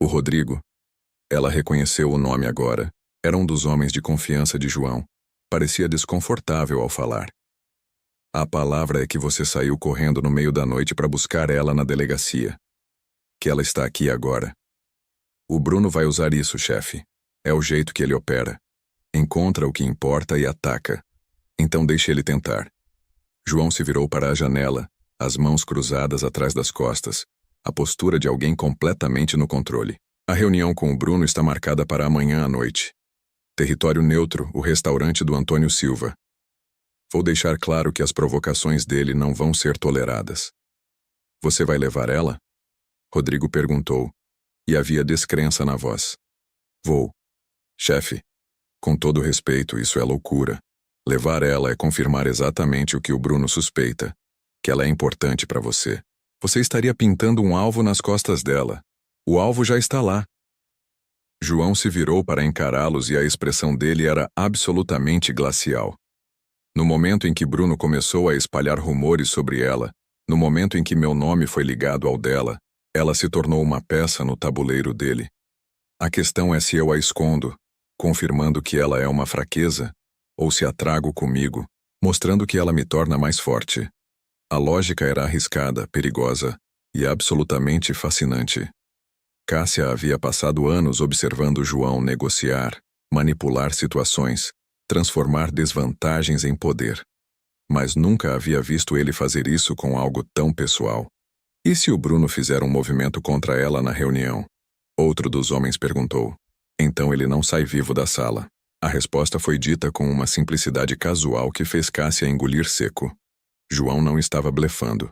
O Rodrigo. Ela reconheceu o nome agora. Era um dos homens de confiança de João. Parecia desconfortável ao falar. A palavra é que você saiu correndo no meio da noite para buscar ela na delegacia. Que ela está aqui agora. O Bruno vai usar isso, chefe. É o jeito que ele opera. Encontra o que importa e ataca. Então deixe ele tentar. João se virou para a janela, as mãos cruzadas atrás das costas, a postura de alguém completamente no controle. A reunião com o Bruno está marcada para amanhã à noite. Território neutro, o restaurante do Antônio Silva. Vou deixar claro que as provocações dele não vão ser toleradas. Você vai levar ela? Rodrigo perguntou, E havia descrença na voz. Vou. Chefe, com todo respeito, isso é loucura. Levar ela é confirmar exatamente o que o Bruno suspeita, que ela é importante para você. Você estaria pintando um alvo nas costas dela. O alvo já está lá. João se virou para encará-los e a expressão dele era absolutamente glacial. No momento em que Bruno começou a espalhar rumores sobre ela, no momento em que meu nome foi ligado ao dela, ela se tornou uma peça no tabuleiro dele. A questão é se eu a escondo, confirmando que ela é uma fraqueza, ou se a trago comigo, mostrando que ela me torna mais forte. A lógica era arriscada, perigosa e absolutamente fascinante. Cássia havia passado anos observando João negociar, manipular situações, transformar desvantagens em poder. Mas nunca havia visto ele fazer isso com algo tão pessoal. E se o Bruno fizer um movimento contra ela na reunião? Outro dos homens perguntou. Então ele não sai vivo da sala. A resposta foi dita com uma simplicidade casual que fez Cássia engolir seco. João não estava blefando.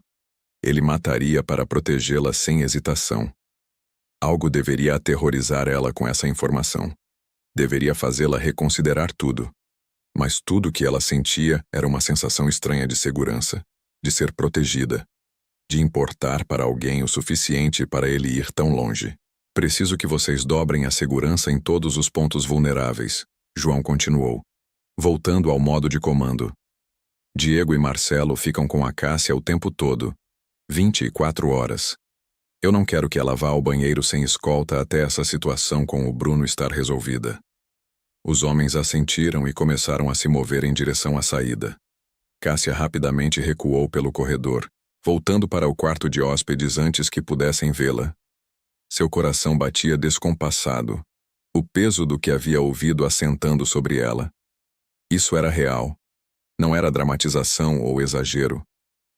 Ele mataria para protegê-la sem hesitação. Algo deveria aterrorizar ela com essa informação. Deveria fazê-la reconsiderar tudo. Mas tudo que ela sentia era uma sensação estranha de segurança, de ser protegida, de importar para alguém o suficiente para ele ir tão longe. Preciso que vocês dobrem a segurança em todos os pontos vulneráveis, João continuou, voltando ao modo de comando. Diego e Marcelo ficam com a Cássia o tempo todo, 24 horas. Eu não quero que ela vá ao banheiro sem escolta até essa situação com o Bruno estar resolvida. Os homens assentiram e começaram a se mover em direção à saída. Cássia rapidamente recuou pelo corredor, voltando para o quarto de hóspedes antes que pudessem vê-la. Seu coração batia descompassado, o peso do que havia ouvido assentando sobre ela. Isso era real. Não era dramatização ou exagero.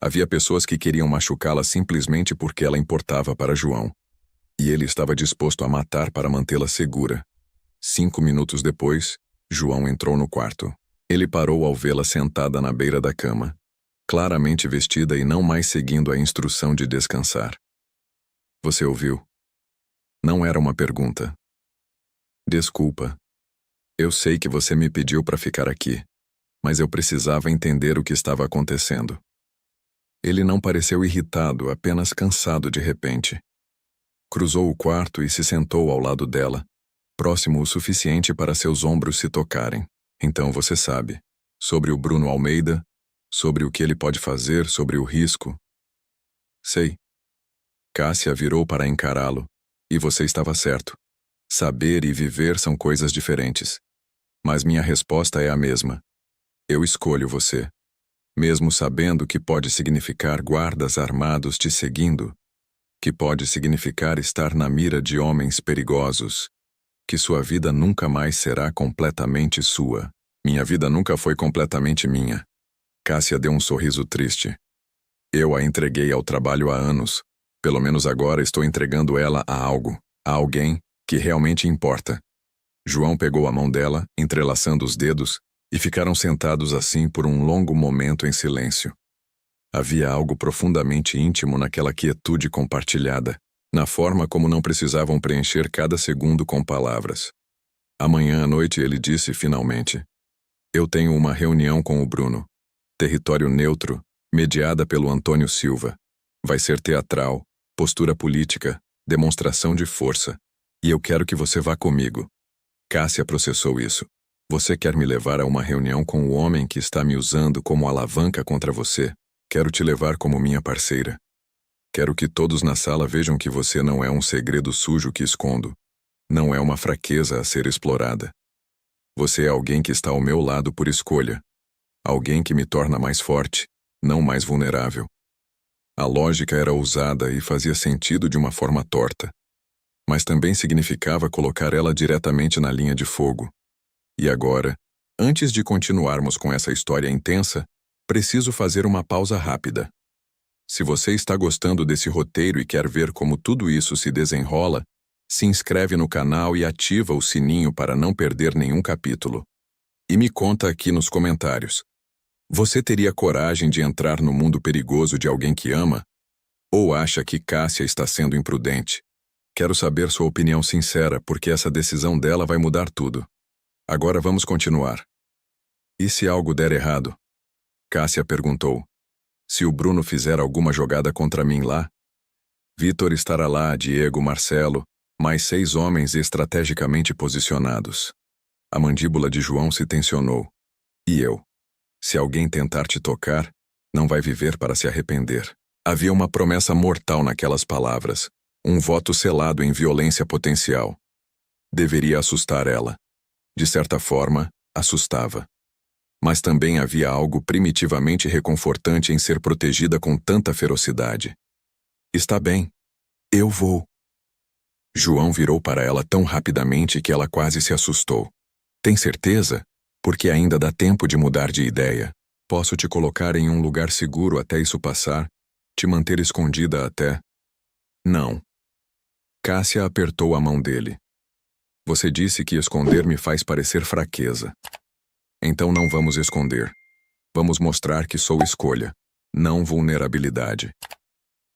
Havia pessoas que queriam machucá-la simplesmente porque ela importava para João. E ele estava disposto a matar para mantê-la segura. 5 minutos depois, João entrou no quarto. Ele parou ao vê-la sentada na beira da cama, claramente vestida e não mais seguindo a instrução de descansar. Você ouviu? Não era uma pergunta. Desculpa. Eu sei que você me pediu para ficar aqui, mas eu precisava entender o que estava acontecendo. Ele não pareceu irritado, apenas cansado de repente. Cruzou o quarto e se sentou ao lado dela, próximo o suficiente para seus ombros se tocarem. Então você sabe, sobre o Bruno Almeida, sobre o que ele pode fazer, sobre o risco. Sei. Cássia virou para encará-lo, e você estava certo. Saber e viver são coisas diferentes. Mas minha resposta é a mesma. Eu escolho você. Mesmo sabendo que pode significar guardas armados te seguindo, que pode significar estar na mira de homens perigosos, que sua vida nunca mais será completamente sua. Minha vida nunca foi completamente minha. Cássia deu um sorriso triste. Eu a entreguei ao trabalho há anos. Pelo menos agora estou entregando ela a algo, a alguém que realmente importa. João pegou a mão dela, entrelaçando os dedos, e ficaram sentados assim por um longo momento em silêncio. Havia algo profundamente íntimo naquela quietude compartilhada, na forma como não precisavam preencher cada segundo com palavras. Amanhã à noite ele disse finalmente: Eu tenho uma reunião com o Bruno. Território neutro, mediada pelo Antônio Silva. Vai ser teatral, postura política, demonstração de força. E eu quero que você vá comigo. Cássia processou isso. Você quer me levar a uma reunião com o homem que está me usando como alavanca contra você? Quero te levar como minha parceira. Quero que todos na sala vejam que você não é um segredo sujo que escondo. Não é uma fraqueza a ser explorada. Você é alguém que está ao meu lado por escolha. Alguém que me torna mais forte, não mais vulnerável. A lógica era ousada e fazia sentido de uma forma torta. Mas também significava colocar ela diretamente na linha de fogo. E agora, antes de continuarmos com essa história intensa, preciso fazer uma pausa rápida. Se você está gostando desse roteiro e quer ver como tudo isso se desenrola, se inscreve no canal e ativa o sininho para não perder nenhum capítulo. E me conta aqui nos comentários. Você teria coragem de entrar no mundo perigoso de alguém que ama? Ou acha que Cássia está sendo imprudente? Quero saber sua opinião sincera, porque essa decisão dela vai mudar tudo. Agora vamos continuar. E se algo der errado? Cássia perguntou. Se o Bruno fizer alguma jogada contra mim lá? Vitor estará lá, Diego, Marcelo, mais 6 homens estrategicamente posicionados. A mandíbula de João se tensionou. E eu? Se alguém tentar te tocar, não vai viver para se arrepender. Havia uma promessa mortal naquelas palavras, um voto selado em violência potencial. Deveria assustar ela. De certa forma, assustava. Mas também havia algo primitivamente reconfortante em ser protegida com tanta ferocidade. Está bem. Eu vou. João virou para ela tão rapidamente que ela quase se assustou. Tem certeza? Porque ainda dá tempo de mudar de ideia. Posso te colocar em um lugar seguro até isso passar? Te manter escondida até... Não. Cássia apertou a mão dele. Você disse que esconder me faz parecer fraqueza. Então não vamos esconder. Vamos mostrar que sou escolha, não vulnerabilidade.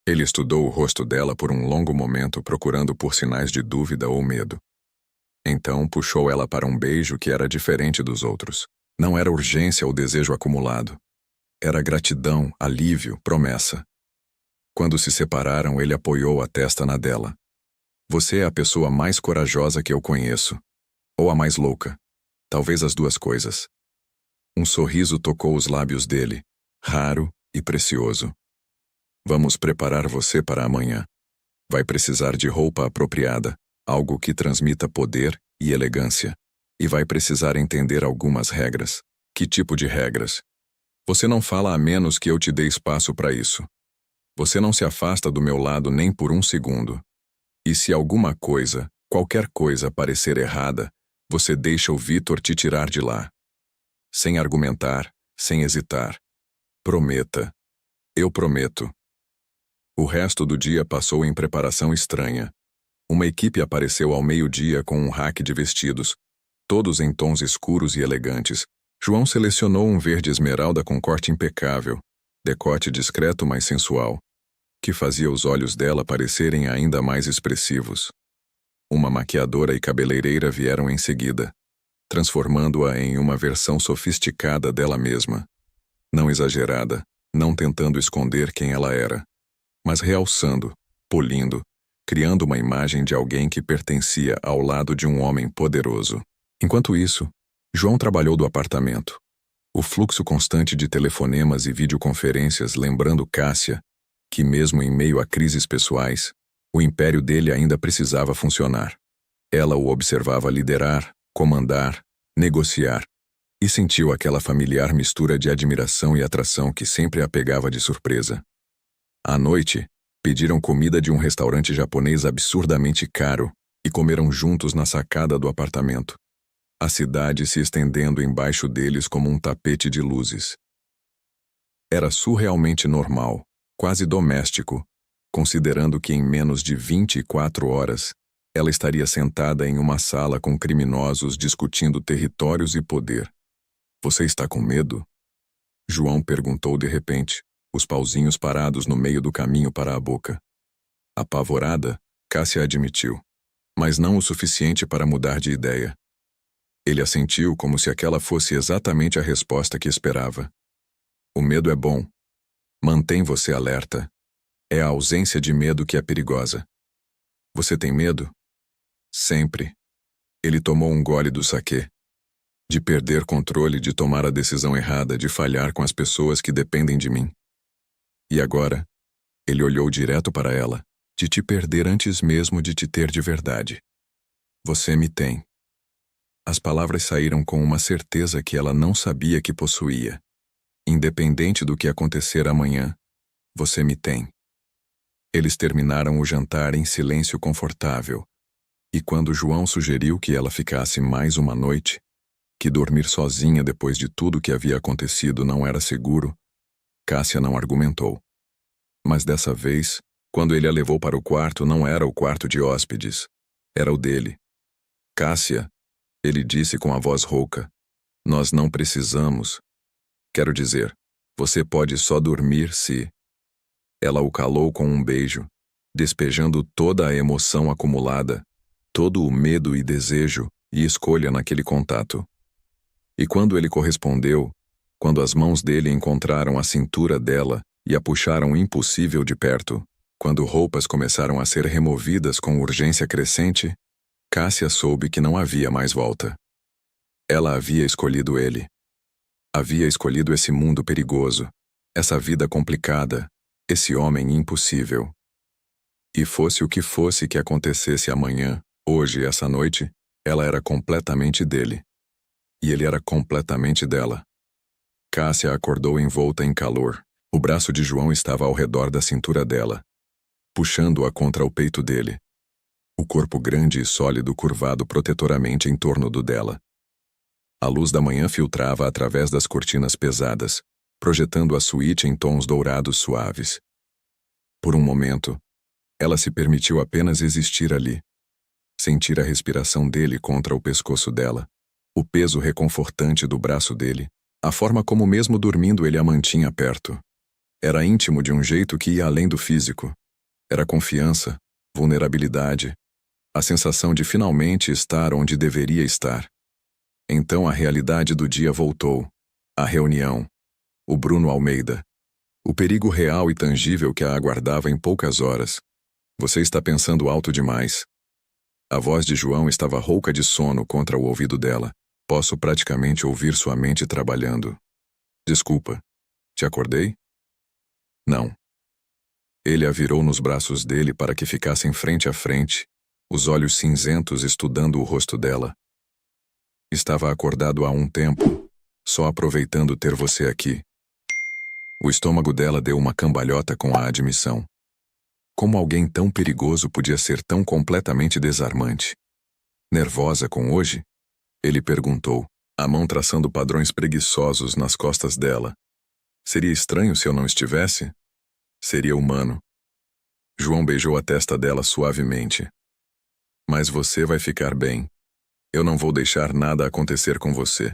Ele estudou o rosto dela por um longo momento, procurando por sinais de dúvida ou medo. Então puxou ela para um beijo que era diferente dos outros. Não era urgência ou desejo acumulado. Era gratidão, alívio, promessa. Quando se separaram, ele apoiou a testa na dela. Você é a pessoa mais corajosa que eu conheço. Ou a mais louca. Talvez as duas coisas. Um sorriso tocou os lábios dele, raro e precioso. Vamos preparar você para amanhã. Vai precisar de roupa apropriada, algo que transmita poder e elegância. E vai precisar entender algumas regras. Que tipo de regras? Você não fala a menos que eu te dê espaço para isso. Você não se afasta do meu lado nem por um segundo. E se alguma coisa, qualquer coisa parecer errada, você deixa o Vitor te tirar de lá. Sem argumentar, sem hesitar. Prometa. Eu prometo. O resto do dia passou em preparação estranha. Uma equipe apareceu ao meio-dia com um rack de vestidos, todos em tons escuros e elegantes. João selecionou um verde esmeralda com corte impecável, decote discreto mas sensual, que fazia os olhos dela parecerem ainda mais expressivos. Uma maquiadora e cabeleireira vieram em seguida, transformando-a em uma versão sofisticada dela mesma. Não exagerada, não tentando esconder quem ela era, mas realçando, polindo, criando uma imagem de alguém que pertencia ao lado de um homem poderoso. Enquanto isso, João trabalhou do apartamento. O fluxo constante de telefonemas e videoconferências lembrando Cássia que, mesmo em meio a crises pessoais, o império dele ainda precisava funcionar. Ela o observava liderar, comandar, negociar, e sentiu aquela familiar mistura de admiração e atração que sempre a pegava de surpresa. À noite, pediram comida de um restaurante japonês absurdamente caro e comeram juntos na sacada do apartamento. A cidade se estendendo embaixo deles como um tapete de luzes. Era surrealmente normal, quase doméstico, considerando que em menos de 24 horas, ela estaria sentada em uma sala com criminosos discutindo territórios e poder. Você está com medo? João perguntou de repente, os pauzinhos parados no meio do caminho para a boca. Apavorada, Cássia admitiu, mas não o suficiente para mudar de ideia. Ele assentiu como se aquela fosse exatamente a resposta que esperava. O medo é bom. Mantém você alerta. É a ausência de medo que é perigosa. Você tem medo? Sempre. Ele tomou um gole do saquê. De perder controle, de tomar a decisão errada, de falhar com as pessoas que dependem de mim. E agora, ele olhou direto para ela, de te perder antes mesmo de te ter de verdade. Você me tem. As palavras saíram com uma certeza que ela não sabia que possuía. Independente do que acontecer amanhã, você me tem. Eles terminaram o jantar em silêncio confortável, e quando João sugeriu que ela ficasse mais uma noite, que dormir sozinha depois de tudo que havia acontecido não era seguro, Cássia não argumentou. Mas dessa vez, quando ele a levou para o quarto, não era o quarto de hóspedes, era o dele. Cássia, ele disse com a voz rouca, nós não precisamos. Quero dizer, você pode só dormir se... Ela o calou com um beijo, despejando toda a emoção acumulada, todo o medo e desejo e escolha naquele contato. E quando ele correspondeu, quando as mãos dele encontraram a cintura dela e a puxaram impossível de perto, quando roupas começaram a ser removidas com urgência crescente, Cássia soube que não havia mais volta. Ela havia escolhido ele. Havia escolhido esse mundo perigoso, essa vida complicada, esse homem impossível. E fosse o que fosse que acontecesse amanhã, hoje, essa noite, ela era completamente dele. E ele era completamente dela. Cássia acordou envolta em calor. O braço de João estava ao redor da cintura dela, puxando-a contra o peito dele. O corpo grande e sólido curvado protetoramente em torno do dela. A luz da manhã filtrava através das cortinas pesadas, projetando a suíte em tons dourados suaves. Por um momento, ela se permitiu apenas existir ali. Sentir a respiração dele contra o pescoço dela, o peso reconfortante do braço dele, a forma como mesmo dormindo ele a mantinha perto. Era íntimo de um jeito que ia além do físico. Era confiança, vulnerabilidade, a sensação de finalmente estar onde deveria estar. Então a realidade do dia voltou. A reunião. O Bruno Almeida. O perigo real e tangível que a aguardava em poucas horas. Você está pensando alto demais. A voz de João estava rouca de sono contra o ouvido dela. Posso praticamente ouvir sua mente trabalhando. Desculpa. Te acordei? Não. Ele a virou nos braços dele para que ficassem frente a frente, os olhos cinzentos estudando o rosto dela. Estava acordado há um tempo, só aproveitando ter você aqui. O estômago dela deu uma cambalhota com a admissão. Como alguém tão perigoso podia ser tão completamente desarmante? Nervosa com hoje? Ele perguntou, a mão traçando padrões preguiçosos nas costas dela. Seria estranho se eu não estivesse? Seria humano. João beijou a testa dela suavemente. Mas você vai ficar bem. Eu não vou deixar nada acontecer com você.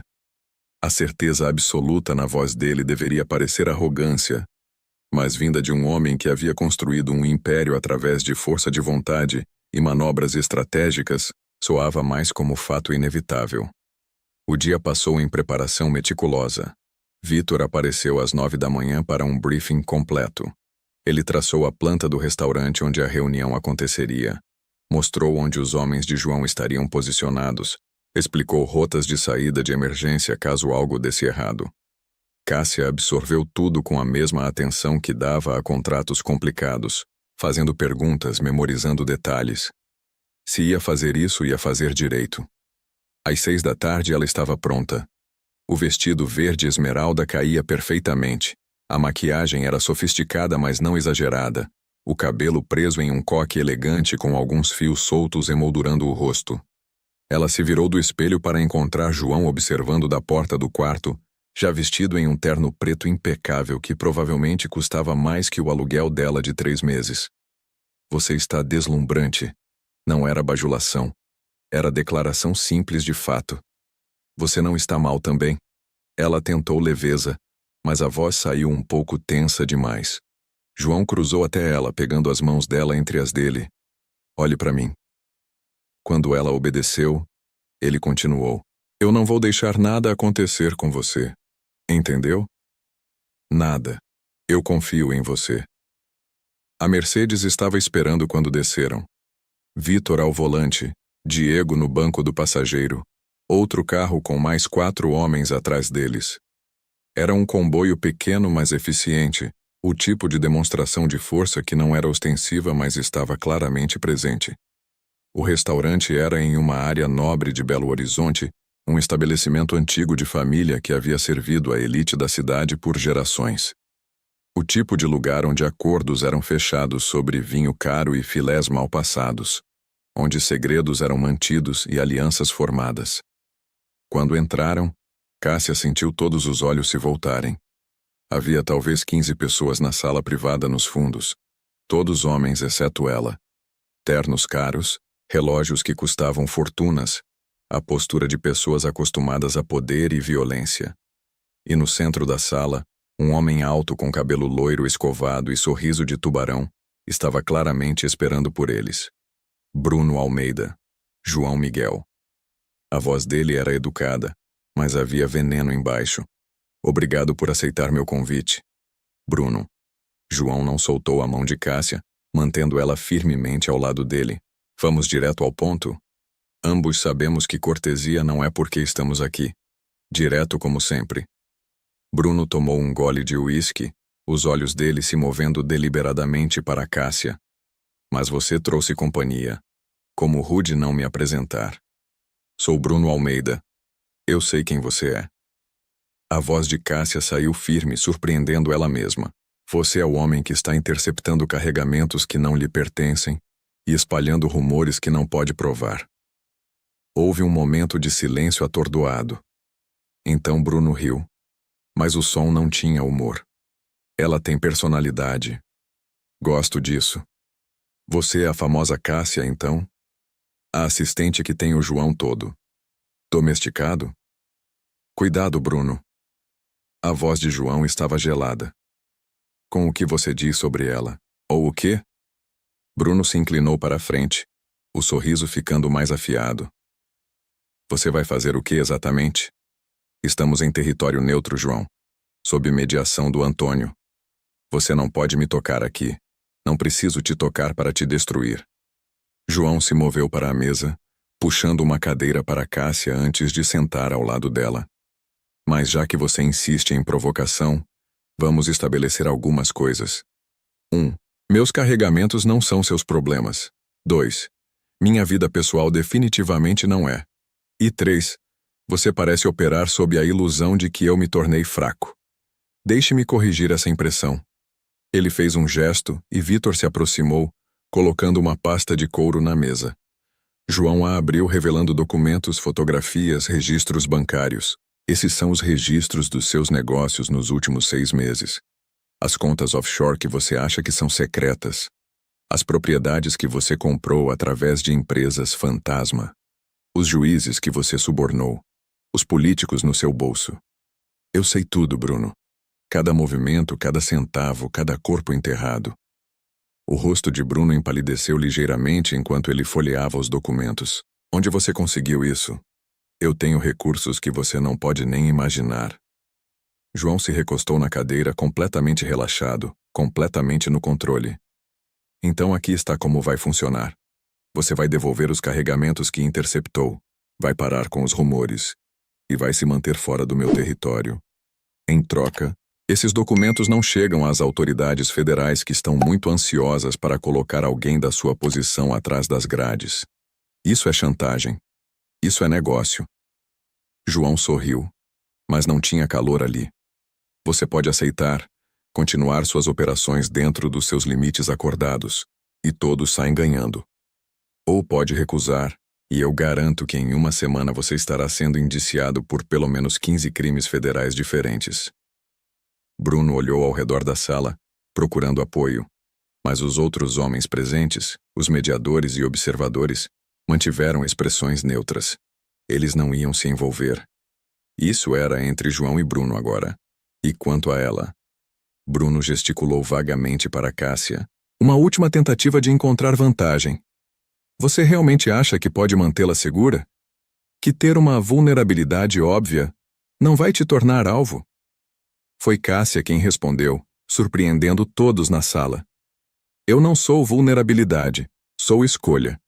A certeza absoluta na voz dele deveria parecer arrogância, mas vinda de um homem que havia construído um império através de força de vontade e manobras estratégicas, soava mais como fato inevitável. O dia passou em preparação meticulosa. Vitor apareceu às 9 da manhã para um briefing completo. Ele traçou a planta do restaurante onde a reunião aconteceria, mostrou onde os homens de João estariam posicionados, explicou rotas de saída de emergência caso algo desse errado. Cássia absorveu tudo com a mesma atenção que dava a contratos complicados, fazendo perguntas, memorizando detalhes. Se ia fazer isso, ia fazer direito. Às 6 da tarde ela estava pronta. O vestido verde esmeralda caía perfeitamente. A maquiagem era sofisticada, mas não exagerada. O cabelo preso em um coque elegante com alguns fios soltos emoldurando o rosto. Ela se virou do espelho para encontrar João observando da porta do quarto, já vestido em um terno preto impecável que provavelmente custava mais que o aluguel dela de 3 meses. Você está deslumbrante. Não era bajulação. Era declaração simples de fato. Você não está mal também? Ela tentou leveza, mas a voz saiu um pouco tensa demais. João cruzou até ela, pegando as mãos dela entre as dele. Olhe para mim. Quando ela obedeceu, ele continuou. Eu não vou deixar nada acontecer com você. Entendeu? Nada. Eu confio em você. A Mercedes estava esperando quando desceram. Vitor ao volante, Diego no banco do passageiro, outro carro com mais 4 homens atrás deles. Era um comboio pequeno, mas eficiente, o tipo de demonstração de força que não era ostensiva, mas estava claramente presente. O restaurante era em uma área nobre de Belo Horizonte, um estabelecimento antigo de família que havia servido a elite da cidade por gerações. O tipo de lugar onde acordos eram fechados sobre vinho caro e filés mal passados, onde segredos eram mantidos e alianças formadas. Quando entraram, Cássia sentiu todos os olhos se voltarem. Havia talvez 15 pessoas na sala privada nos fundos, todos homens exceto ela. Ternos caros, relógios que custavam fortunas, a postura de pessoas acostumadas a poder e violência. E no centro da sala, um homem alto com cabelo loiro escovado e sorriso de tubarão, estava claramente esperando por eles. Bruno Almeida. João Miguel. A voz dele era educada, mas havia veneno embaixo. Obrigado por aceitar meu convite. Bruno. João não soltou a mão de Cássia, mantendo ela firmemente ao lado dele. Vamos direto ao ponto? Ambos sabemos que cortesia não é porque estamos aqui. Direto como sempre. Bruno tomou um gole de uísque, os olhos dele se movendo deliberadamente para Cássia. Mas você trouxe companhia. Como rude não me apresentar. Sou Bruno Almeida. Eu sei quem você é. A voz de Cássia saiu firme, surpreendendo ela mesma. Você é o homem que está interceptando carregamentos que não lhe pertencem e espalhando rumores que não pode provar. Houve um momento de silêncio atordoado. Então Bruno riu. Mas o som não tinha humor. Ela tem personalidade. Gosto disso. Você é a famosa Cássia, então? A assistente que tem o João todo. Domesticado? Cuidado, Bruno. A voz de João estava gelada. Com o que você diz sobre ela? Ou o quê? Bruno se inclinou para a frente, o sorriso ficando mais afiado. Você vai fazer o que exatamente? Estamos em território neutro, João. Sob mediação do Antônio. Você não pode me tocar aqui. Não preciso te tocar para te destruir. João se moveu para a mesa, puxando uma cadeira para Cássia antes de sentar ao lado dela. Mas já que você insiste em provocação, vamos estabelecer algumas coisas. 1. Meus carregamentos não são seus problemas. 2. Minha vida pessoal definitivamente não é. E 3. Você parece operar sob a ilusão de que eu me tornei fraco. Deixe-me corrigir essa impressão. Ele fez um gesto e Vitor se aproximou, colocando uma pasta de couro na mesa. João a abriu revelando documentos, fotografias, registros bancários. Esses são os registros dos seus negócios nos últimos 6 meses. As contas offshore que você acha que são secretas. As propriedades que você comprou através de empresas fantasma. Os juízes que você subornou. Os políticos no seu bolso. Eu sei tudo, Bruno. Cada movimento, cada centavo, cada corpo enterrado. O rosto de Bruno empalideceu ligeiramente enquanto ele folheava os documentos. Onde você conseguiu isso? Eu tenho recursos que você não pode nem imaginar. João se recostou na cadeira completamente relaxado, completamente no controle. Então aqui está como vai funcionar. Você vai devolver os carregamentos que interceptou, vai parar com os rumores e vai se manter fora do meu território. Em troca, esses documentos não chegam às autoridades federais que estão muito ansiosas para colocar alguém da sua posição atrás das grades. Isso é chantagem. Isso é negócio. João sorriu, mas não tinha calor ali. Você pode aceitar, continuar suas operações dentro dos seus limites acordados, e todos saem ganhando. Ou pode recusar, e eu garanto que em uma semana você estará sendo indiciado por pelo menos 15 crimes federais diferentes. Bruno olhou ao redor da sala, procurando apoio, mas os outros homens presentes, os mediadores e observadores, mantiveram expressões neutras. Eles não iam se envolver. Isso era entre João e Bruno agora. E quanto a ela? Bruno gesticulou vagamente para Cássia. Uma última tentativa de encontrar vantagem. Você realmente acha que pode mantê-la segura? Que ter uma vulnerabilidade óbvia não vai te tornar alvo? Foi Cássia quem respondeu, surpreendendo todos na sala. Eu não sou vulnerabilidade, sou escolha.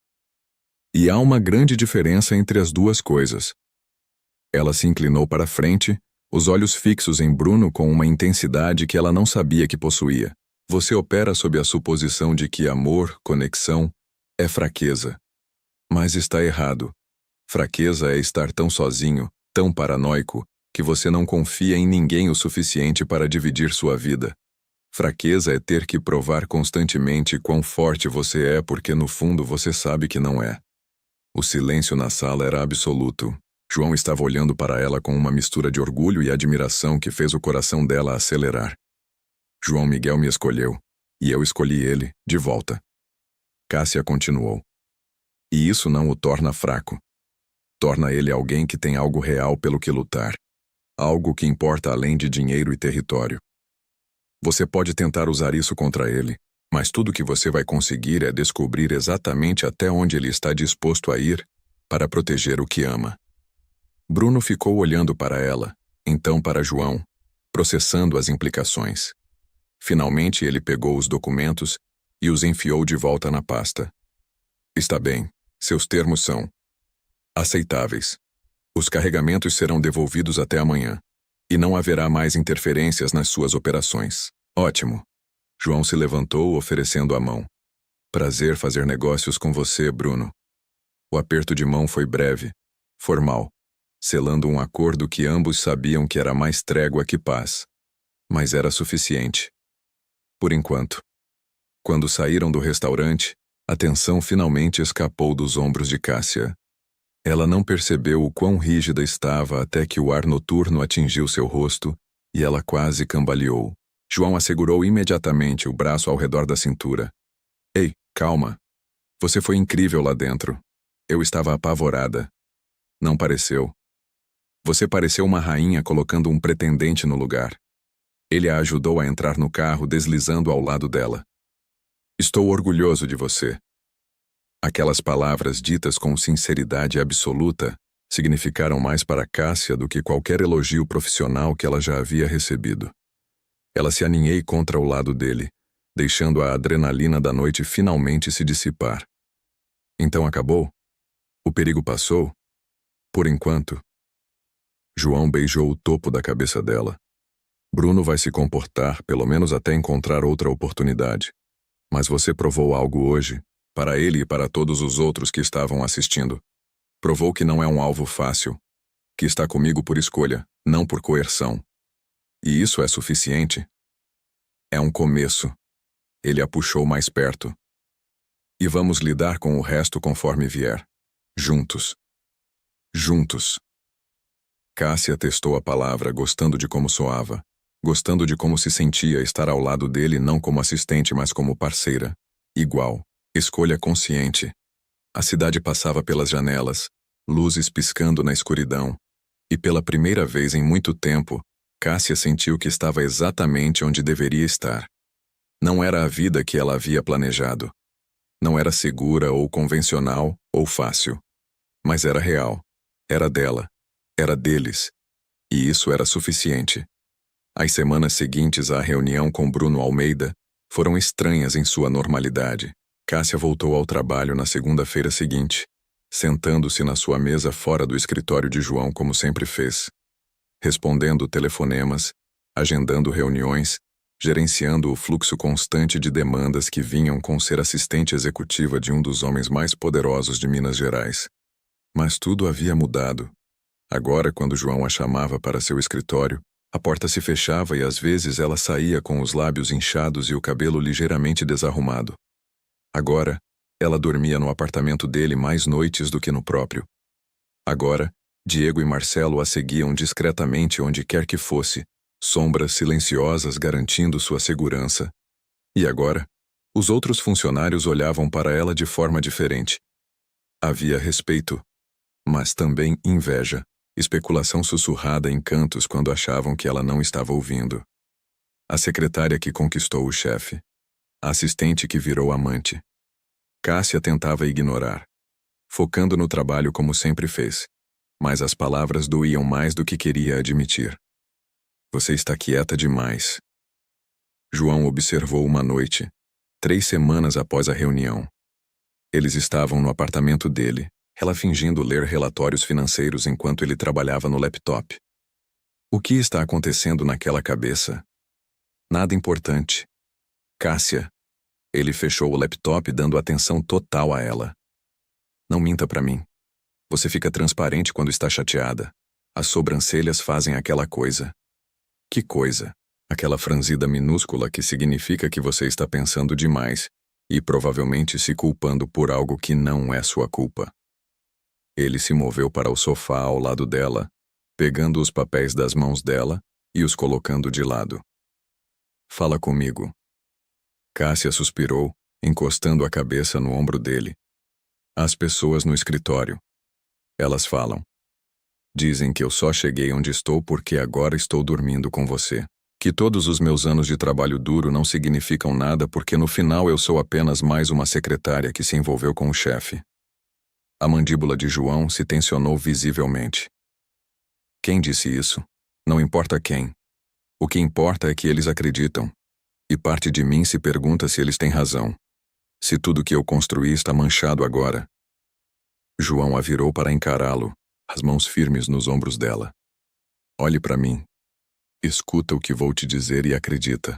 E há uma grande diferença entre as duas coisas. Ela se inclinou para frente, os olhos fixos em Bruno com uma intensidade que ela não sabia que possuía. Você opera sob a suposição de que amor, conexão, é fraqueza. Mas está errado. Fraqueza é estar tão sozinho, tão paranoico, que você não confia em ninguém o suficiente para dividir sua vida. Fraqueza é ter que provar constantemente quão forte você é porque no fundo você sabe que não é. O silêncio na sala era absoluto. João estava olhando para ela com uma mistura de orgulho e admiração que fez o coração dela acelerar. João Miguel me escolheu, e eu escolhi ele, de volta. Cássia continuou. E isso não o torna fraco. Torna ele alguém que tem algo real pelo que lutar. Algo que importa além de dinheiro e território. Você pode tentar usar isso contra ele, Mas tudo que você vai conseguir é descobrir exatamente até onde ele está disposto a ir para proteger o que ama. Bruno ficou olhando para ela, então para João, processando as implicações. Finalmente ele pegou os documentos e os enfiou de volta na pasta. Está bem, seus termos são aceitáveis. Os carregamentos serão devolvidos até amanhã, e não haverá mais interferências nas suas operações. Ótimo. João se levantou, oferecendo a mão. Prazer fazer negócios com você, Bruno. O aperto de mão foi breve, formal, selando um acordo que ambos sabiam que era mais trégua que paz. Mas era suficiente. Por enquanto. Quando saíram do restaurante, a tensão finalmente escapou dos ombros de Cássia. Ela não percebeu o quão rígida estava até que o ar noturno atingiu seu rosto e ela quase cambaleou. João assegurou imediatamente o braço ao redor da cintura. Ei, calma. Você foi incrível lá dentro. Eu estava apavorada. Não pareceu. Você pareceu uma rainha colocando um pretendente no lugar. Ele a ajudou a entrar no carro, deslizando ao lado dela. Estou orgulhoso de você. Aquelas palavras ditas com sinceridade absoluta significaram mais para Cássia do que qualquer elogio profissional que ela já havia recebido. Ela se aninhei contra o lado dele, deixando a adrenalina da noite finalmente se dissipar. Então acabou? O perigo passou? Por enquanto. João beijou o topo da cabeça dela. Bruno vai se comportar, pelo menos até encontrar outra oportunidade. Mas você provou algo hoje, para ele e para todos os outros que estavam assistindo. Provou que não é um alvo fácil, que está comigo por escolha, não por coerção. E isso é suficiente? É um começo. Ele a puxou mais perto. E vamos lidar com o resto conforme vier. Juntos. Juntos. Cássia testou a palavra, gostando de como soava, gostando de como se sentia estar ao lado dele não como assistente, mas como parceira. Igual. Escolha consciente. A cidade passava pelas janelas, luzes piscando na escuridão, e pela primeira vez em muito tempo, Cássia sentiu que estava exatamente onde deveria estar. Não era a vida que ela havia planejado. Não era segura ou convencional ou fácil. Mas era real. Era dela. Era deles. E isso era suficiente. As semanas seguintes à reunião com Bruno Almeida foram estranhas em sua normalidade. Cássia voltou ao trabalho na segunda-feira seguinte, sentando-se na sua mesa fora do escritório de João como sempre fez, respondendo telefonemas, agendando reuniões, gerenciando o fluxo constante de demandas que vinham com ser assistente executiva de um dos homens mais poderosos de Minas Gerais. Mas tudo havia mudado. Agora, quando João a chamava para seu escritório, a porta se fechava e às vezes ela saía com os lábios inchados e o cabelo ligeiramente desarrumado. Agora, ela dormia no apartamento dele mais noites do que no próprio. Agora, Diego e Marcelo a seguiam discretamente onde quer que fosse, sombras silenciosas garantindo sua segurança. E agora, os outros funcionários olhavam para ela de forma diferente. Havia respeito, mas também inveja, especulação sussurrada em cantos quando achavam que ela não estava ouvindo. A secretária que conquistou o chefe. A assistente que virou amante. Cássia tentava ignorar, focando no trabalho como sempre fez, mas as palavras doíam mais do que queria admitir. Você está quieta demais. João observou uma noite, 3 semanas após a reunião. Eles estavam no apartamento dele, ela fingindo ler relatórios financeiros enquanto ele trabalhava no laptop. O que está acontecendo naquela cabeça? Nada importante. Cássia. Ele fechou o laptop dando atenção total a ela. Não minta pra mim. Você fica transparente quando está chateada. As sobrancelhas fazem aquela coisa. Que coisa? Aquela franzida minúscula que significa que você está pensando demais e provavelmente se culpando por algo que não é sua culpa. Ele se moveu para o sofá ao lado dela, pegando os papéis das mãos dela e os colocando de lado. Fala comigo. Cássia suspirou, encostando a cabeça no ombro dele. As pessoas no escritório. Elas falam. Dizem que eu só cheguei onde estou porque agora estou dormindo com você. Que todos os meus anos de trabalho duro não significam nada porque no final eu sou apenas mais uma secretária que se envolveu com o chefe. A mandíbula de João se tensionou visivelmente. Quem disse isso? Não importa quem. O que importa é que eles acreditam. E parte de mim se pergunta se eles têm razão. Se tudo que eu construí está manchado agora. João a virou para encará-lo, as mãos firmes nos ombros dela. Olhe para mim. Escuta o que vou te dizer e acredita.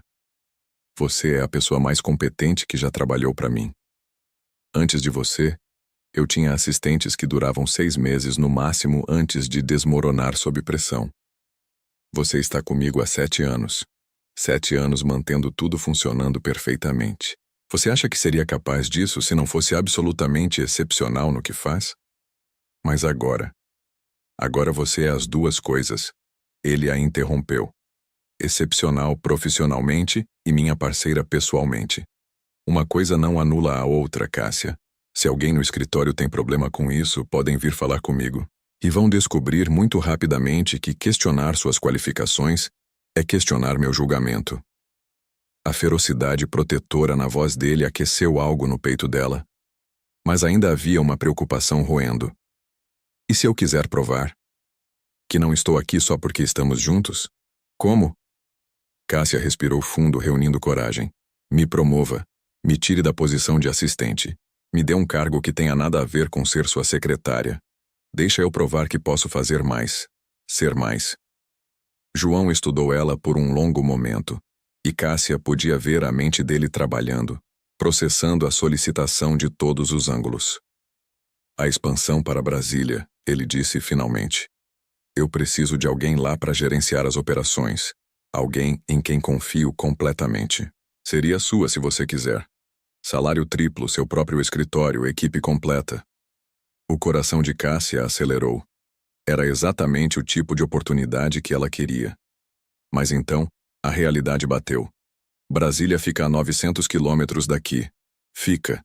Você é a pessoa mais competente que já trabalhou para mim. Antes de você, eu tinha assistentes que duravam 6 meses no máximo antes de desmoronar sob pressão. Você está comigo há 7 anos. 7 anos mantendo tudo funcionando perfeitamente. Você acha que seria capaz disso se não fosse absolutamente excepcional no que faz? Mas agora você é as duas coisas. Ele a interrompeu. Excepcional profissionalmente e minha parceira pessoalmente. Uma coisa não anula a outra, Cássia. Se alguém no escritório tem problema com isso, podem vir falar comigo. E vão descobrir muito rapidamente que questionar suas qualificações é questionar meu julgamento. A ferocidade protetora na voz dele aqueceu algo no peito dela. Mas ainda havia uma preocupação roendo. E se eu quiser provar? Que não estou aqui só porque estamos juntos? Como? Cássia respirou fundo, reunindo coragem. Me promova. Me tire da posição de assistente. Me dê um cargo que tenha nada a ver com ser sua secretária. Deixa eu provar que posso fazer mais. Ser mais. João estudou ela por um longo momento, e Cássia podia ver a mente dele trabalhando, processando a solicitação de todos os ângulos. A expansão para Brasília, ele disse finalmente. Eu preciso de alguém lá para gerenciar as operações. Alguém em quem confio completamente. Seria sua se você quiser. Salário triplo, seu próprio escritório, equipe completa. O coração de Cássia acelerou. Era exatamente o tipo de oportunidade que ela queria. Mas então, a realidade bateu. Brasília fica a 900 quilômetros daqui. Fica.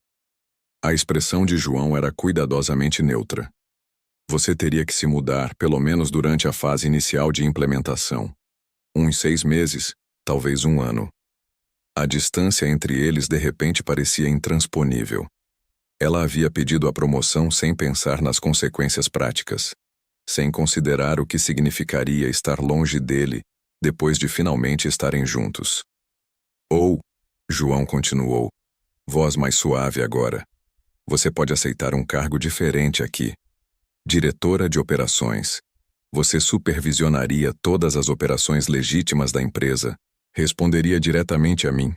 A expressão de João era cuidadosamente neutra. Você teria que se mudar, pelo menos durante a fase inicial de implementação. Uns 6 meses, talvez 1 ano. A distância entre eles de repente parecia intransponível. Ela havia pedido a promoção sem pensar nas consequências práticas, sem considerar o que significaria estar longe dele depois de finalmente estarem juntos. Ou, João continuou, voz mais suave agora, você pode aceitar um cargo diferente aqui. Diretora de operações. Você supervisionaria todas as operações legítimas da empresa, responderia diretamente a mim,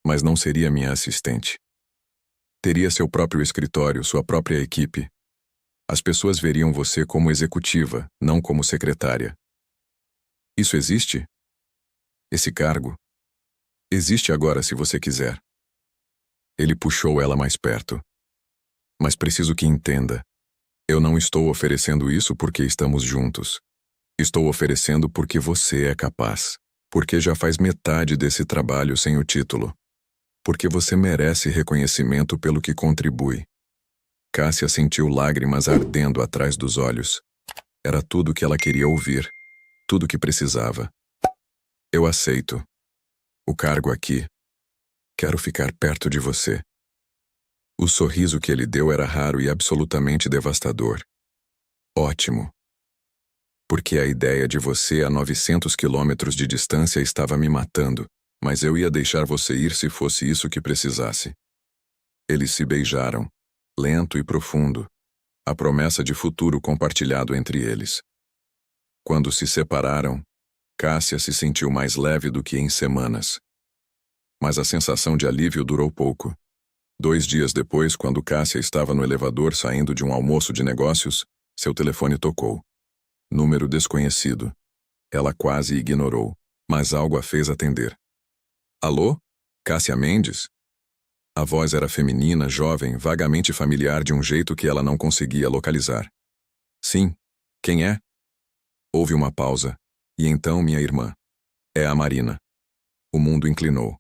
mas não seria minha assistente. Teria seu próprio escritório, sua própria equipe. As pessoas veriam você como executiva, não como secretária. Isso existe? Esse cargo? Existe agora se você quiser. Ele puxou ela mais perto. Mas preciso que entenda. Eu não estou oferecendo isso porque estamos juntos. Estou oferecendo porque você é capaz. Porque já faz metade desse trabalho sem o título. Porque você merece reconhecimento pelo que contribui. Cássia sentiu lágrimas ardendo atrás dos olhos. Era tudo o que ela queria ouvir. Tudo o que precisava. Eu aceito. O cargo aqui. Quero ficar perto de você. O sorriso que ele deu era raro e absolutamente devastador. Ótimo. Porque a ideia de você a 900 quilômetros de distância estava me matando, mas eu ia deixar você ir se fosse isso que precisasse. Eles se beijaram, lento e profundo, a promessa de futuro compartilhado entre eles. Quando se separaram, Cássia se sentiu mais leve do que em semanas. Mas a sensação de alívio durou pouco. 2 dias depois, quando Cássia estava no elevador saindo de um almoço de negócios, seu telefone tocou. Número desconhecido. Ela quase ignorou, mas algo a fez atender. Alô? Cássia Mendes? A voz era feminina, jovem, vagamente familiar de um jeito que ela não conseguia localizar. Sim. Quem é? Houve uma pausa, e então minha irmã. É a Marina. O mundo inclinou.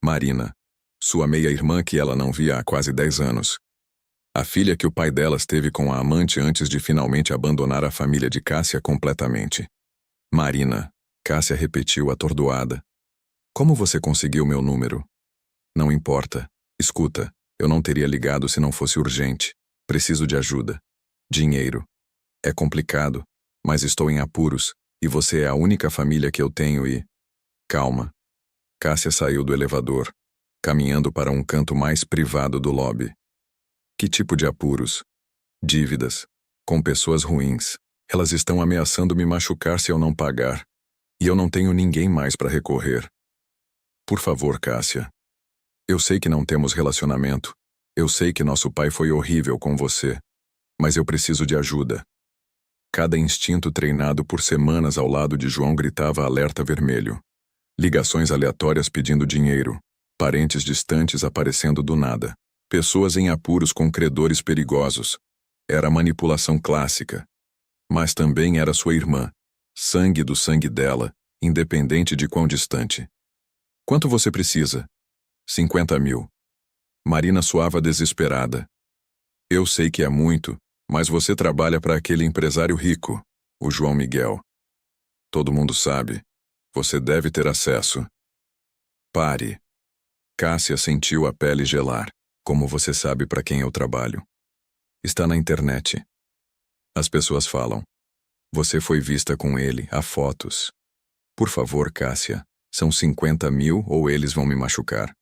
Marina. Sua meia-irmã que ela não via há quase 10 anos. A filha que o pai delas teve com a amante antes de finalmente abandonar a família de Cássia completamente. Marina. Cássia repetiu atordoada. Como você conseguiu meu número? Não importa. Escuta, eu não teria ligado se não fosse urgente. Preciso de ajuda. Dinheiro. É complicado, mas estou em apuros, e você é a única família que eu tenho e... Calma. Cássia saiu do elevador, caminhando para um canto mais privado do lobby. Que tipo de apuros? Dívidas. Com pessoas ruins. Elas estão ameaçando me machucar se eu não pagar. E eu não tenho ninguém mais para recorrer. Por favor, Cássia. Eu sei que não temos relacionamento. Eu sei que nosso pai foi horrível com você. Mas eu preciso de ajuda. Cada instinto treinado por semanas ao lado de João gritava alerta vermelho. Ligações aleatórias pedindo dinheiro. Parentes distantes aparecendo do nada. Pessoas em apuros com credores perigosos. Era manipulação clássica. Mas também era sua irmã. Sangue do sangue dela, independente de quão distante. Quanto você precisa? 50 mil. Marina soava desesperada. Eu sei que é muito, mas você trabalha para aquele empresário rico, o João Miguel. Todo mundo sabe. Você deve ter acesso. Pare. Cássia sentiu a pele gelar. Como você sabe para quem eu trabalho? Está na internet. As pessoas falam. Você foi vista com ele, há fotos. Por favor, Cássia, são 50 mil ou eles vão me machucar.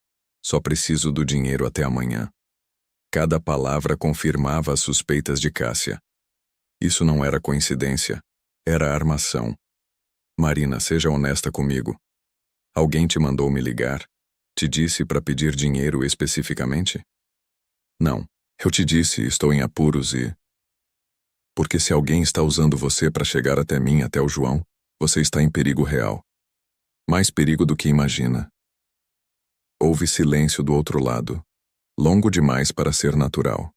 Só preciso do dinheiro até amanhã. Cada palavra confirmava as suspeitas de Cássia. Isso não era coincidência. Era armação. Marina, seja honesta comigo. Alguém te mandou me ligar? Te disse para pedir dinheiro especificamente? Não. Eu te disse, estou em apuros e... Porque se alguém está usando você para chegar até mim, até o João, você está em perigo real. Mais perigo do que imagina. Houve silêncio do outro lado, longo demais para ser natural.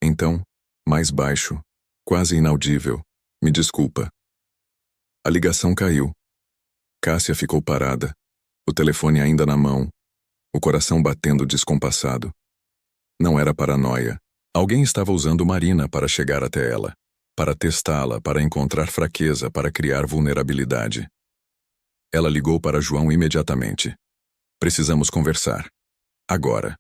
Então, mais baixo, quase inaudível, me desculpa. A ligação caiu. Cássia ficou parada, o telefone ainda na mão, o coração batendo descompassado. Não era paranoia. Alguém estava usando Marina para chegar até ela, para testá-la, para encontrar fraqueza, para criar vulnerabilidade. Ela ligou para João imediatamente. Precisamos conversar. Agora.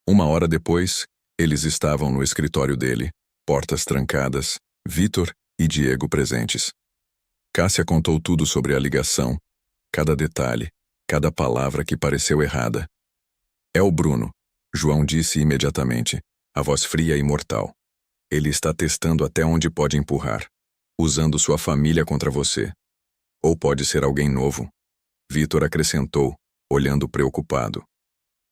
1 hora depois, eles estavam no escritório dele, portas trancadas, Vitor e Diego presentes. Cássia contou tudo sobre a ligação, cada detalhe, cada palavra que pareceu errada. É o Bruno, João disse imediatamente, a voz fria e mortal. Ele está testando até onde pode empurrar, usando sua família contra você. Ou pode ser alguém novo. Vitor acrescentou, olhando preocupado.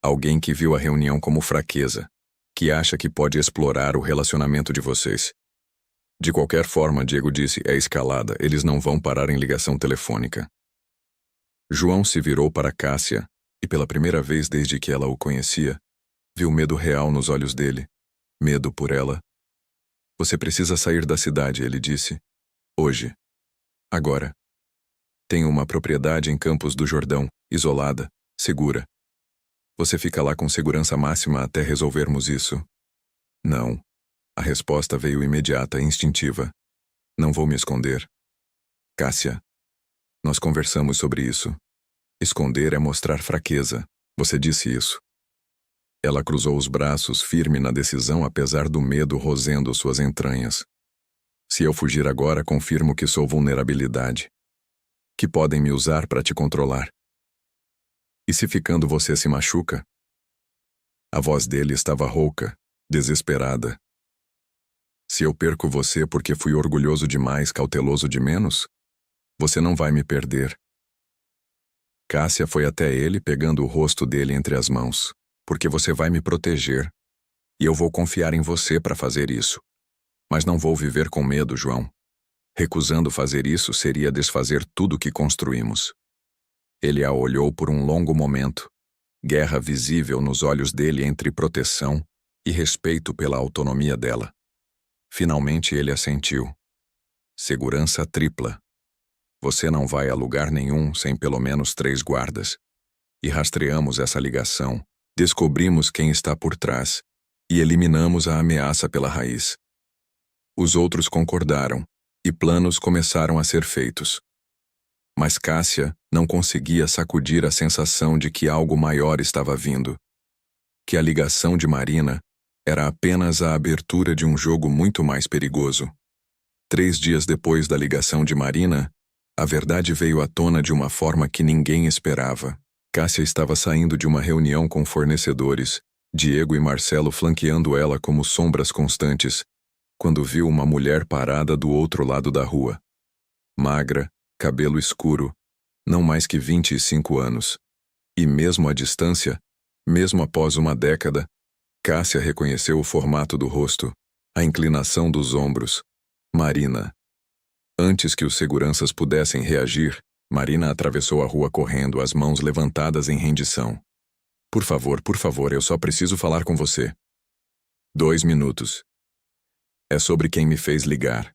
Alguém que viu a reunião como fraqueza, que acha que pode explorar o relacionamento de vocês. De qualquer forma, Diego disse, é escalada, eles não vão parar em ligação telefônica. João se virou para Cássia, e pela primeira vez desde que ela o conhecia, viu medo real nos olhos dele. Medo por ela. Você precisa sair da cidade, ele disse. Hoje. Agora. Tenho uma propriedade em Campos do Jordão, isolada, segura. Você fica lá com segurança máxima até resolvermos isso? Não. A resposta veio imediata, instintiva. Não vou me esconder. Cássia. Nós conversamos sobre isso. Esconder é mostrar fraqueza. Você disse isso. Ela cruzou os braços, firme na decisão apesar do medo rosendo suas entranhas. Se eu fugir agora, confirmo que sou vulnerabilidade. Que podem me usar para te controlar. E se ficando você se machuca? A voz dele estava rouca, desesperada. Se eu perco você porque fui orgulhoso demais, cauteloso de menos, você não vai me perder. Cássia foi até ele, pegando o rosto dele entre as mãos. Porque você vai me proteger. E eu vou confiar em você para fazer isso. Mas não vou viver com medo, João. Recusando fazer isso seria desfazer tudo que construímos. Ele a olhou por um longo momento, guerra visível nos olhos dele entre proteção e respeito pela autonomia dela. Finalmente ele assentiu. Segurança tripla. Você não vai a lugar nenhum sem pelo menos 3 guardas. E rastreamos essa ligação. Descobrimos quem está por trás e eliminamos a ameaça pela raiz. Os outros concordaram e planos começaram a ser feitos. Mas Cássia não conseguia sacudir a sensação de que algo maior estava vindo. Que a ligação de Marina era apenas a abertura de um jogo muito mais perigoso. 3 dias depois da ligação de Marina, a verdade veio à tona de uma forma que ninguém esperava. Cássia estava saindo de uma reunião com fornecedores, Diego e Marcelo flanqueando ela como sombras constantes, quando viu uma mulher parada do outro lado da rua. Magra, cabelo escuro, não mais que 25 anos. E mesmo à distância, mesmo após uma década, Cássia reconheceu o formato do rosto, a inclinação dos ombros. Marina. Antes que os seguranças pudessem reagir, Marina atravessou a rua correndo, as mãos levantadas em rendição. Por favor, eu só preciso falar com você. 2 minutos. É sobre quem me fez ligar.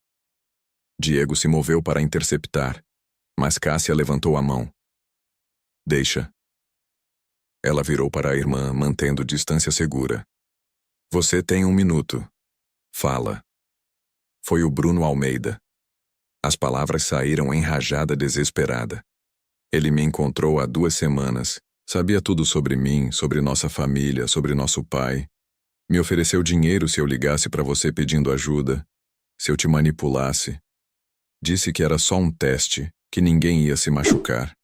Diego se moveu para interceptar, mas Cássia levantou a mão. Deixa. Ela virou para a irmã, mantendo distância segura. Você tem 1 minuto. Fala. Foi o Bruno Almeida. As palavras saíram em rajada desesperada. Ele me encontrou há 2 semanas. Sabia tudo sobre mim, sobre nossa família, sobre nosso pai. Me ofereceu dinheiro se eu ligasse para você pedindo ajuda, se eu te manipulasse. Disse que era só um teste, que ninguém ia se machucar.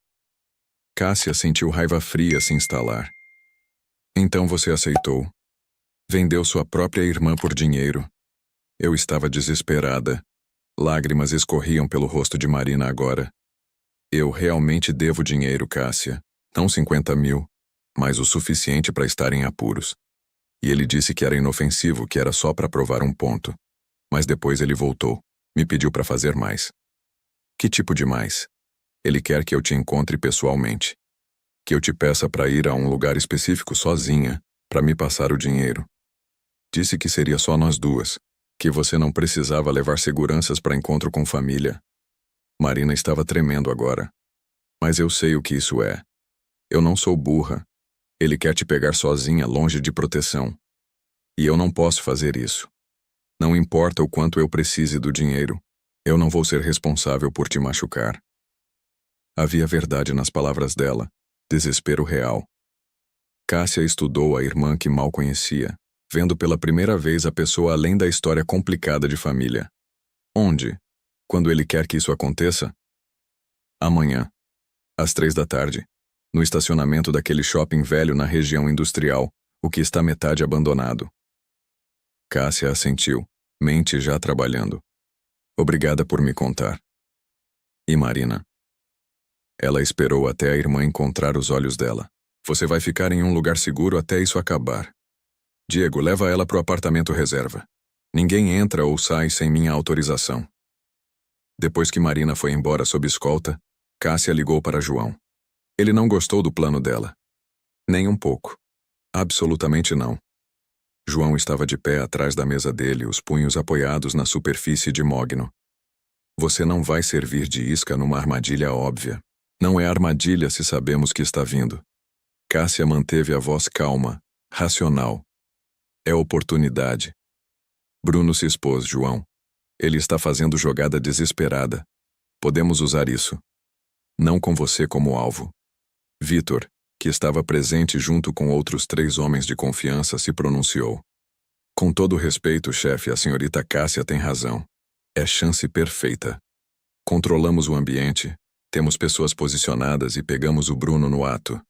Cássia sentiu raiva fria se instalar. Então você aceitou. Vendeu sua própria irmã por dinheiro. Eu estava desesperada. Lágrimas escorriam pelo rosto de Marina agora. Eu realmente devo dinheiro, Cássia. Não 50 mil, mas o suficiente para estar em apuros. E ele disse que era inofensivo, que era só para provar um ponto. Mas depois ele voltou. Me pediu para fazer mais. Que tipo de mais? Ele quer que eu te encontre pessoalmente. Que eu te peça para ir a um lugar específico sozinha, para me passar o dinheiro. Disse que seria só nós duas, que você não precisava levar seguranças para encontro com família. Marina estava tremendo agora. Mas eu sei o que isso é. Eu não sou burra. Ele quer te pegar sozinha, longe de proteção. E eu não posso fazer isso. Não importa o quanto eu precise do dinheiro, eu não vou ser responsável por te machucar. Havia verdade nas palavras dela, desespero real. Cássia estudou a irmã que mal conhecia, vendo pela primeira vez a pessoa além da história complicada de família. Onde? Quando ele quer que isso aconteça? Amanhã, às 3 da tarde. No estacionamento daquele shopping velho na região industrial, o que está metade abandonado. Cássia assentiu, mente já trabalhando. Obrigada por me contar. E Marina? Ela esperou até a irmã encontrar os olhos dela. Você vai ficar em um lugar seguro até isso acabar. Diego, leva ela pro apartamento reserva. Ninguém entra ou sai sem minha autorização. Depois que Marina foi embora sob escolta, Cássia ligou para João. Ele não gostou do plano dela. Nem um pouco. Absolutamente não. João estava de pé atrás da mesa dele, os punhos apoiados na superfície de mogno. Você não vai servir de isca numa armadilha óbvia. Não é armadilha se sabemos que está vindo. Cássia manteve a voz calma, racional. É oportunidade. Bruno se expôs, João. Ele está fazendo jogada desesperada. Podemos usar isso. Não com você como alvo. Vitor, que estava presente junto com outros 3 homens de confiança, se pronunciou. Com todo respeito, chefe, a senhorita Cássia tem razão. É chance perfeita. Controlamos o ambiente, temos pessoas posicionadas e pegamos o Bruno no ato.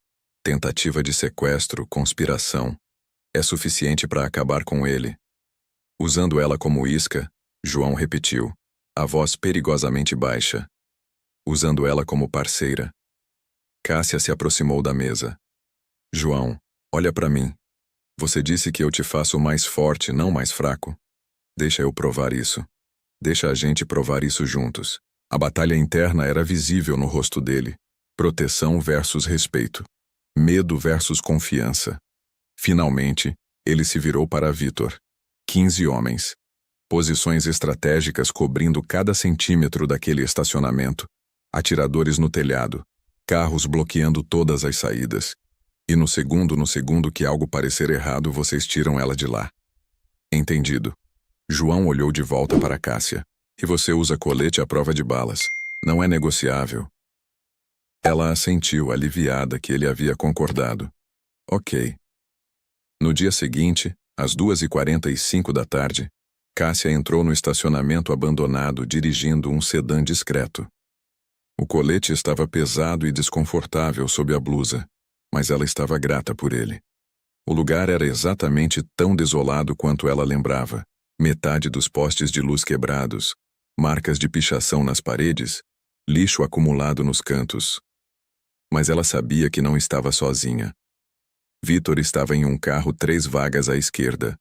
Tentativa de sequestro, conspiração. É suficiente para acabar com ele. Usando ela como isca, João repetiu, a voz perigosamente baixa. Usando ela como parceira. Cássia se aproximou da mesa. João, olha para mim. Você disse que eu te faço mais forte, não mais fraco. Deixa eu provar isso. Deixa a gente provar isso juntos. A batalha interna era visível no rosto dele. Proteção versus respeito. Medo versus confiança. Finalmente, ele se virou para Vitor. 15 homens. Posições estratégicas cobrindo cada centímetro daquele estacionamento. Atiradores no telhado. Carros bloqueando todas as saídas. E no segundo que algo parecer errado, vocês tiram ela de lá. Entendido. João olhou de volta para Cássia. E você usa colete à prova de balas. Não é negociável. Ela assentiu, aliviada que ele havia concordado. Ok. No dia seguinte, às 2h45 da tarde, Cássia entrou no estacionamento abandonado dirigindo um sedã discreto. O colete estava pesado e desconfortável sob a blusa, mas ela estava grata por ele. O lugar era exatamente tão desolado quanto ela lembrava. Metade dos postes de luz quebrados, marcas de pichação nas paredes, lixo acumulado nos cantos. Mas ela sabia que não estava sozinha. Vitor estava em um carro 3 vagas à esquerda,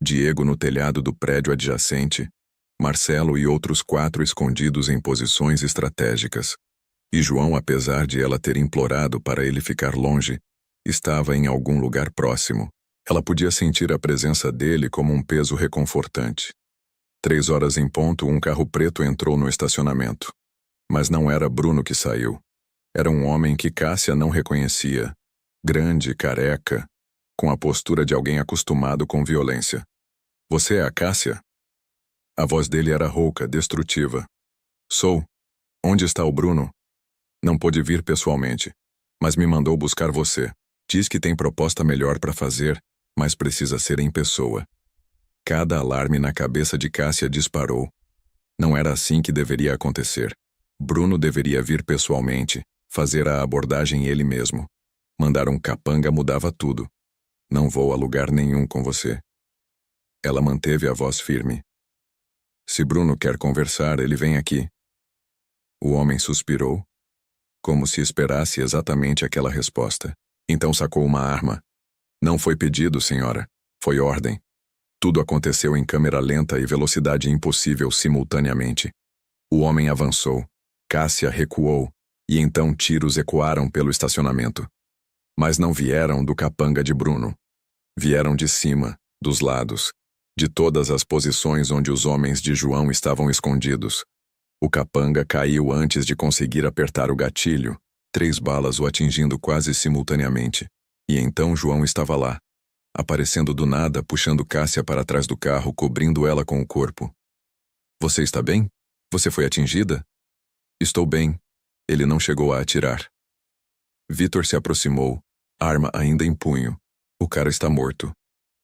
Diego no telhado do prédio adjacente, Marcelo e outros 4 escondidos em posições estratégicas. E João, apesar de ela ter implorado para ele ficar longe, estava em algum lugar próximo. Ela podia sentir a presença dele como um peso reconfortante. 3 horas em ponto, um carro preto entrou no estacionamento. Mas não era Bruno que saiu. Era um homem que Cássia não reconhecia. Grande, careca, com a postura de alguém acostumado com violência. Você é a Cássia? A voz dele era rouca, destrutiva. Sou. Onde está o Bruno? Não pôde vir pessoalmente, mas me mandou buscar você. Diz que tem proposta melhor para fazer, mas precisa ser em pessoa. Cada alarme na cabeça de Cássia disparou. Não era assim que deveria acontecer. Bruno deveria vir pessoalmente, fazer a abordagem ele mesmo. Mandar um capanga mudava tudo. Não vou a lugar nenhum com você. Ela manteve a voz firme. Se Bruno quer conversar, ele vem aqui. O homem suspirou, como se esperasse exatamente aquela resposta. Então sacou uma arma. Não foi pedido, senhora. Foi ordem. Tudo aconteceu em câmera lenta e velocidade impossível simultaneamente. O homem avançou. Cássia recuou, e então tiros ecoaram pelo estacionamento. Mas não vieram do capanga de Bruno. Vieram de cima, dos lados, de todas as posições onde os homens de João estavam escondidos. O capanga caiu antes de conseguir apertar o gatilho, 3 balas o atingindo quase simultaneamente. E então João estava lá, aparecendo do nada, puxando Cássia para trás do carro, cobrindo ela com o corpo. Você está bem? Você foi atingida? Estou bem. Ele não chegou a atirar. Vitor se aproximou, arma ainda em punho. O cara está morto.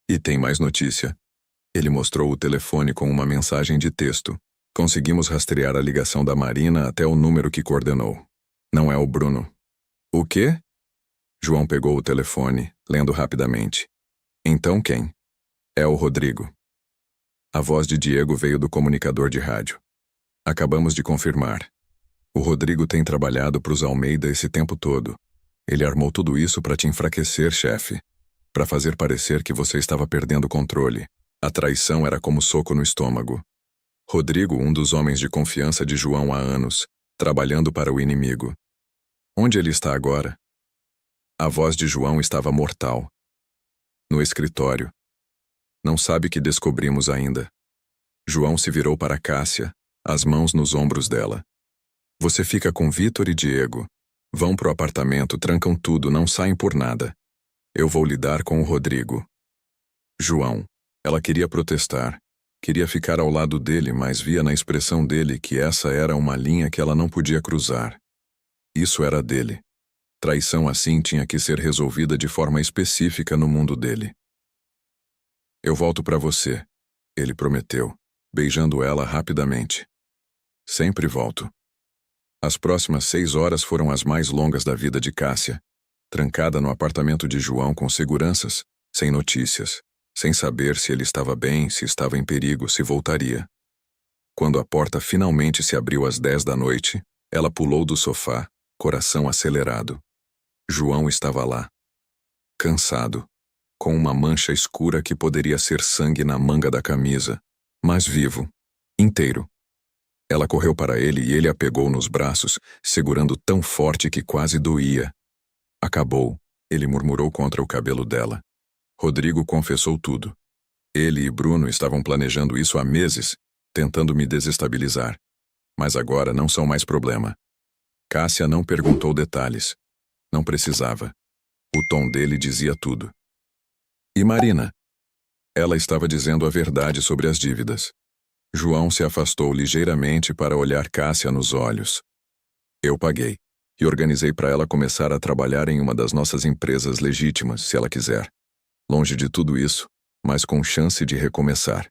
E tem mais notícia. Ele mostrou o telefone com uma mensagem de texto. Conseguimos rastrear a ligação da Marina até o número que coordenou. Não é o Bruno. O quê? João pegou o telefone, lendo rapidamente. Então quem? É o Rodrigo. A voz de Diego veio do comunicador de rádio. Acabamos de confirmar. O Rodrigo tem trabalhado para os Almeida esse tempo todo. Ele armou tudo isso para te enfraquecer, chefe. Para fazer parecer que você estava perdendo o controle. A traição era como soco no estômago. Rodrigo, um dos homens de confiança de João há anos, trabalhando para o inimigo. Onde ele está agora? A voz de João estava mortal. No escritório. Não sabe que descobrimos ainda. João se virou para Cássia, as mãos nos ombros dela. Você fica com Vitor e Diego. Vão pro apartamento, trancam tudo, não saem por nada. Eu vou lidar com o Rodrigo. João. Ela queria protestar. Queria ficar ao lado dele, mas via na expressão dele que essa era uma linha que ela não podia cruzar. Isso era dele. Traição assim tinha que ser resolvida de forma específica no mundo dele. Eu volto para você, ele prometeu, beijando ela rapidamente. Sempre volto. As próximas 6 horas foram as mais longas da vida de Cássia, trancada no apartamento de João com seguranças, sem notícias, sem saber se ele estava bem, se estava em perigo, se voltaria. Quando a porta finalmente se abriu às 10 da noite, ela pulou do sofá, coração acelerado. João estava lá, cansado, com uma mancha escura que poderia ser sangue na manga da camisa, mas vivo, inteiro. Ela correu para ele e ele a pegou nos braços, segurando tão forte que quase doía. Acabou, ele murmurou contra o cabelo dela. Rodrigo confessou tudo. Ele e Bruno estavam planejando isso há meses, tentando me desestabilizar. Mas agora não são mais problema. Cássia não perguntou detalhes. Não precisava. O tom dele dizia tudo. E Marina? Ela estava dizendo a verdade sobre as dívidas. João se afastou ligeiramente para olhar Cássia nos olhos. Eu paguei. e organizei para ela começar a trabalhar em uma das nossas empresas legítimas, se ela quiser. Longe de tudo isso, mas com chance de recomeçar.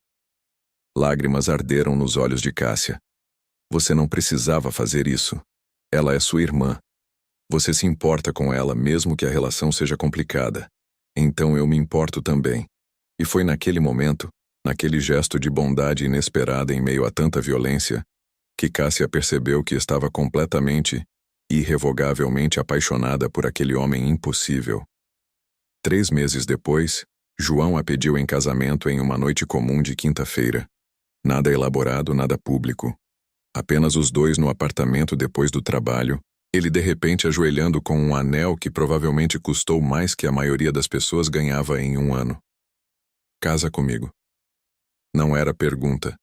Lágrimas arderam nos olhos de Cássia. Você não precisava fazer isso. Ela é sua irmã. Você se importa com ela mesmo que a relação seja complicada. Então eu me importo também. E foi naquele momento, naquele gesto de bondade inesperada em meio a tanta violência, que Cássia percebeu que estava completamente, irrevogavelmente apaixonada por aquele homem impossível. 3 meses depois, João a pediu em casamento em uma noite comum de quinta-feira. Nada elaborado, nada público. Apenas os dois no apartamento depois do trabalho, ele de repente ajoelhando com um anel que provavelmente custou mais que a maioria das pessoas ganhava em um ano. Casa comigo. Não era pergunta,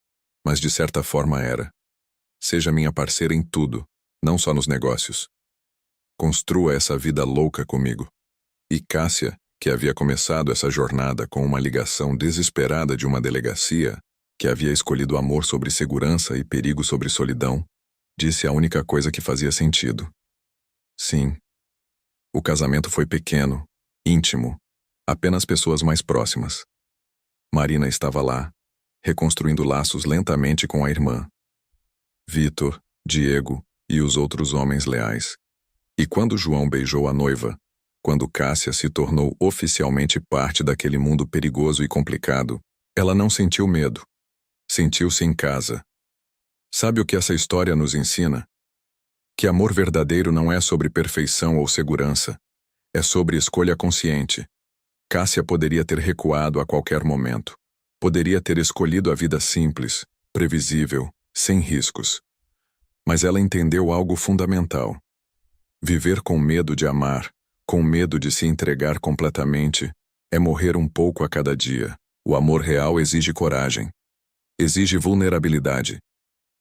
mas de certa forma era. Seja minha parceira em tudo, não só nos negócios. Construa essa vida louca comigo. E Cássia, que havia começado essa jornada com uma ligação desesperada de uma delegacia, que havia escolhido amor sobre segurança e perigo sobre solidão, disse a única coisa que fazia sentido. Sim. O casamento foi pequeno, íntimo, apenas pessoas mais próximas. Marina estava lá, reconstruindo laços lentamente com a irmã. Vitor, Diego e os outros homens leais. E quando João beijou a noiva, quando Cássia se tornou oficialmente parte daquele mundo perigoso e complicado, ela não sentiu medo. Sentiu-se em casa. Sabe o que essa história nos ensina? Que amor verdadeiro não é sobre perfeição ou segurança. É sobre escolha consciente. Cássia poderia ter recuado a qualquer momento. Poderia ter escolhido a vida simples, previsível, sem riscos. Mas ela entendeu algo fundamental. Viver com medo de amar, com medo de se entregar completamente, é morrer um pouco a cada dia. O amor real exige coragem. Exige vulnerabilidade.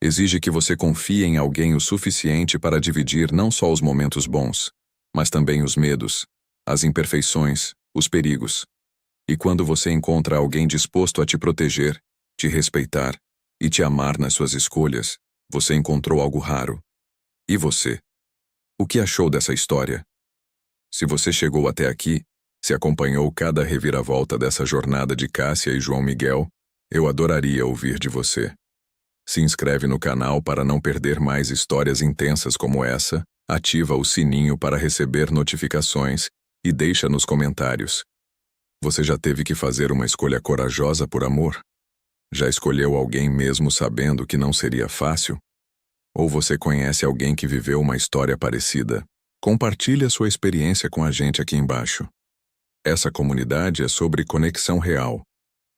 Exige que você confie em alguém o suficiente para dividir não só os momentos bons, mas também os medos, as imperfeições, os perigos. E quando você encontra alguém disposto a te proteger, te respeitar e te amar nas suas escolhas, você encontrou algo raro. E você? O que achou dessa história? Se você chegou até aqui, se acompanhou cada reviravolta dessa jornada de Cássia e João Miguel, eu adoraria ouvir de você. Se inscreve no canal para não perder mais histórias intensas como essa, ativa o sininho para receber notificações e deixa nos comentários. Você já teve que fazer uma escolha corajosa por amor? Já escolheu alguém mesmo sabendo que não seria fácil? Ou você conhece alguém que viveu uma história parecida? Compartilhe a sua experiência com a gente aqui embaixo. Essa comunidade é sobre conexão real.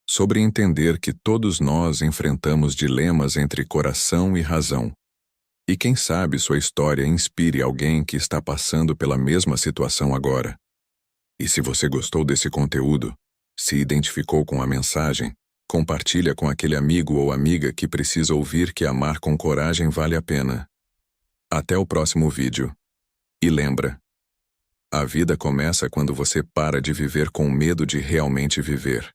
Sobre entender que todos nós enfrentamos dilemas entre coração e razão. E quem sabe sua história inspire alguém que está passando pela mesma situação agora. E se você gostou desse conteúdo, se identificou com a mensagem, compartilha com aquele amigo ou amiga que precisa ouvir que amar com coragem vale a pena. Até o próximo vídeo. E lembra, a vida começa quando você para de viver com medo de realmente viver.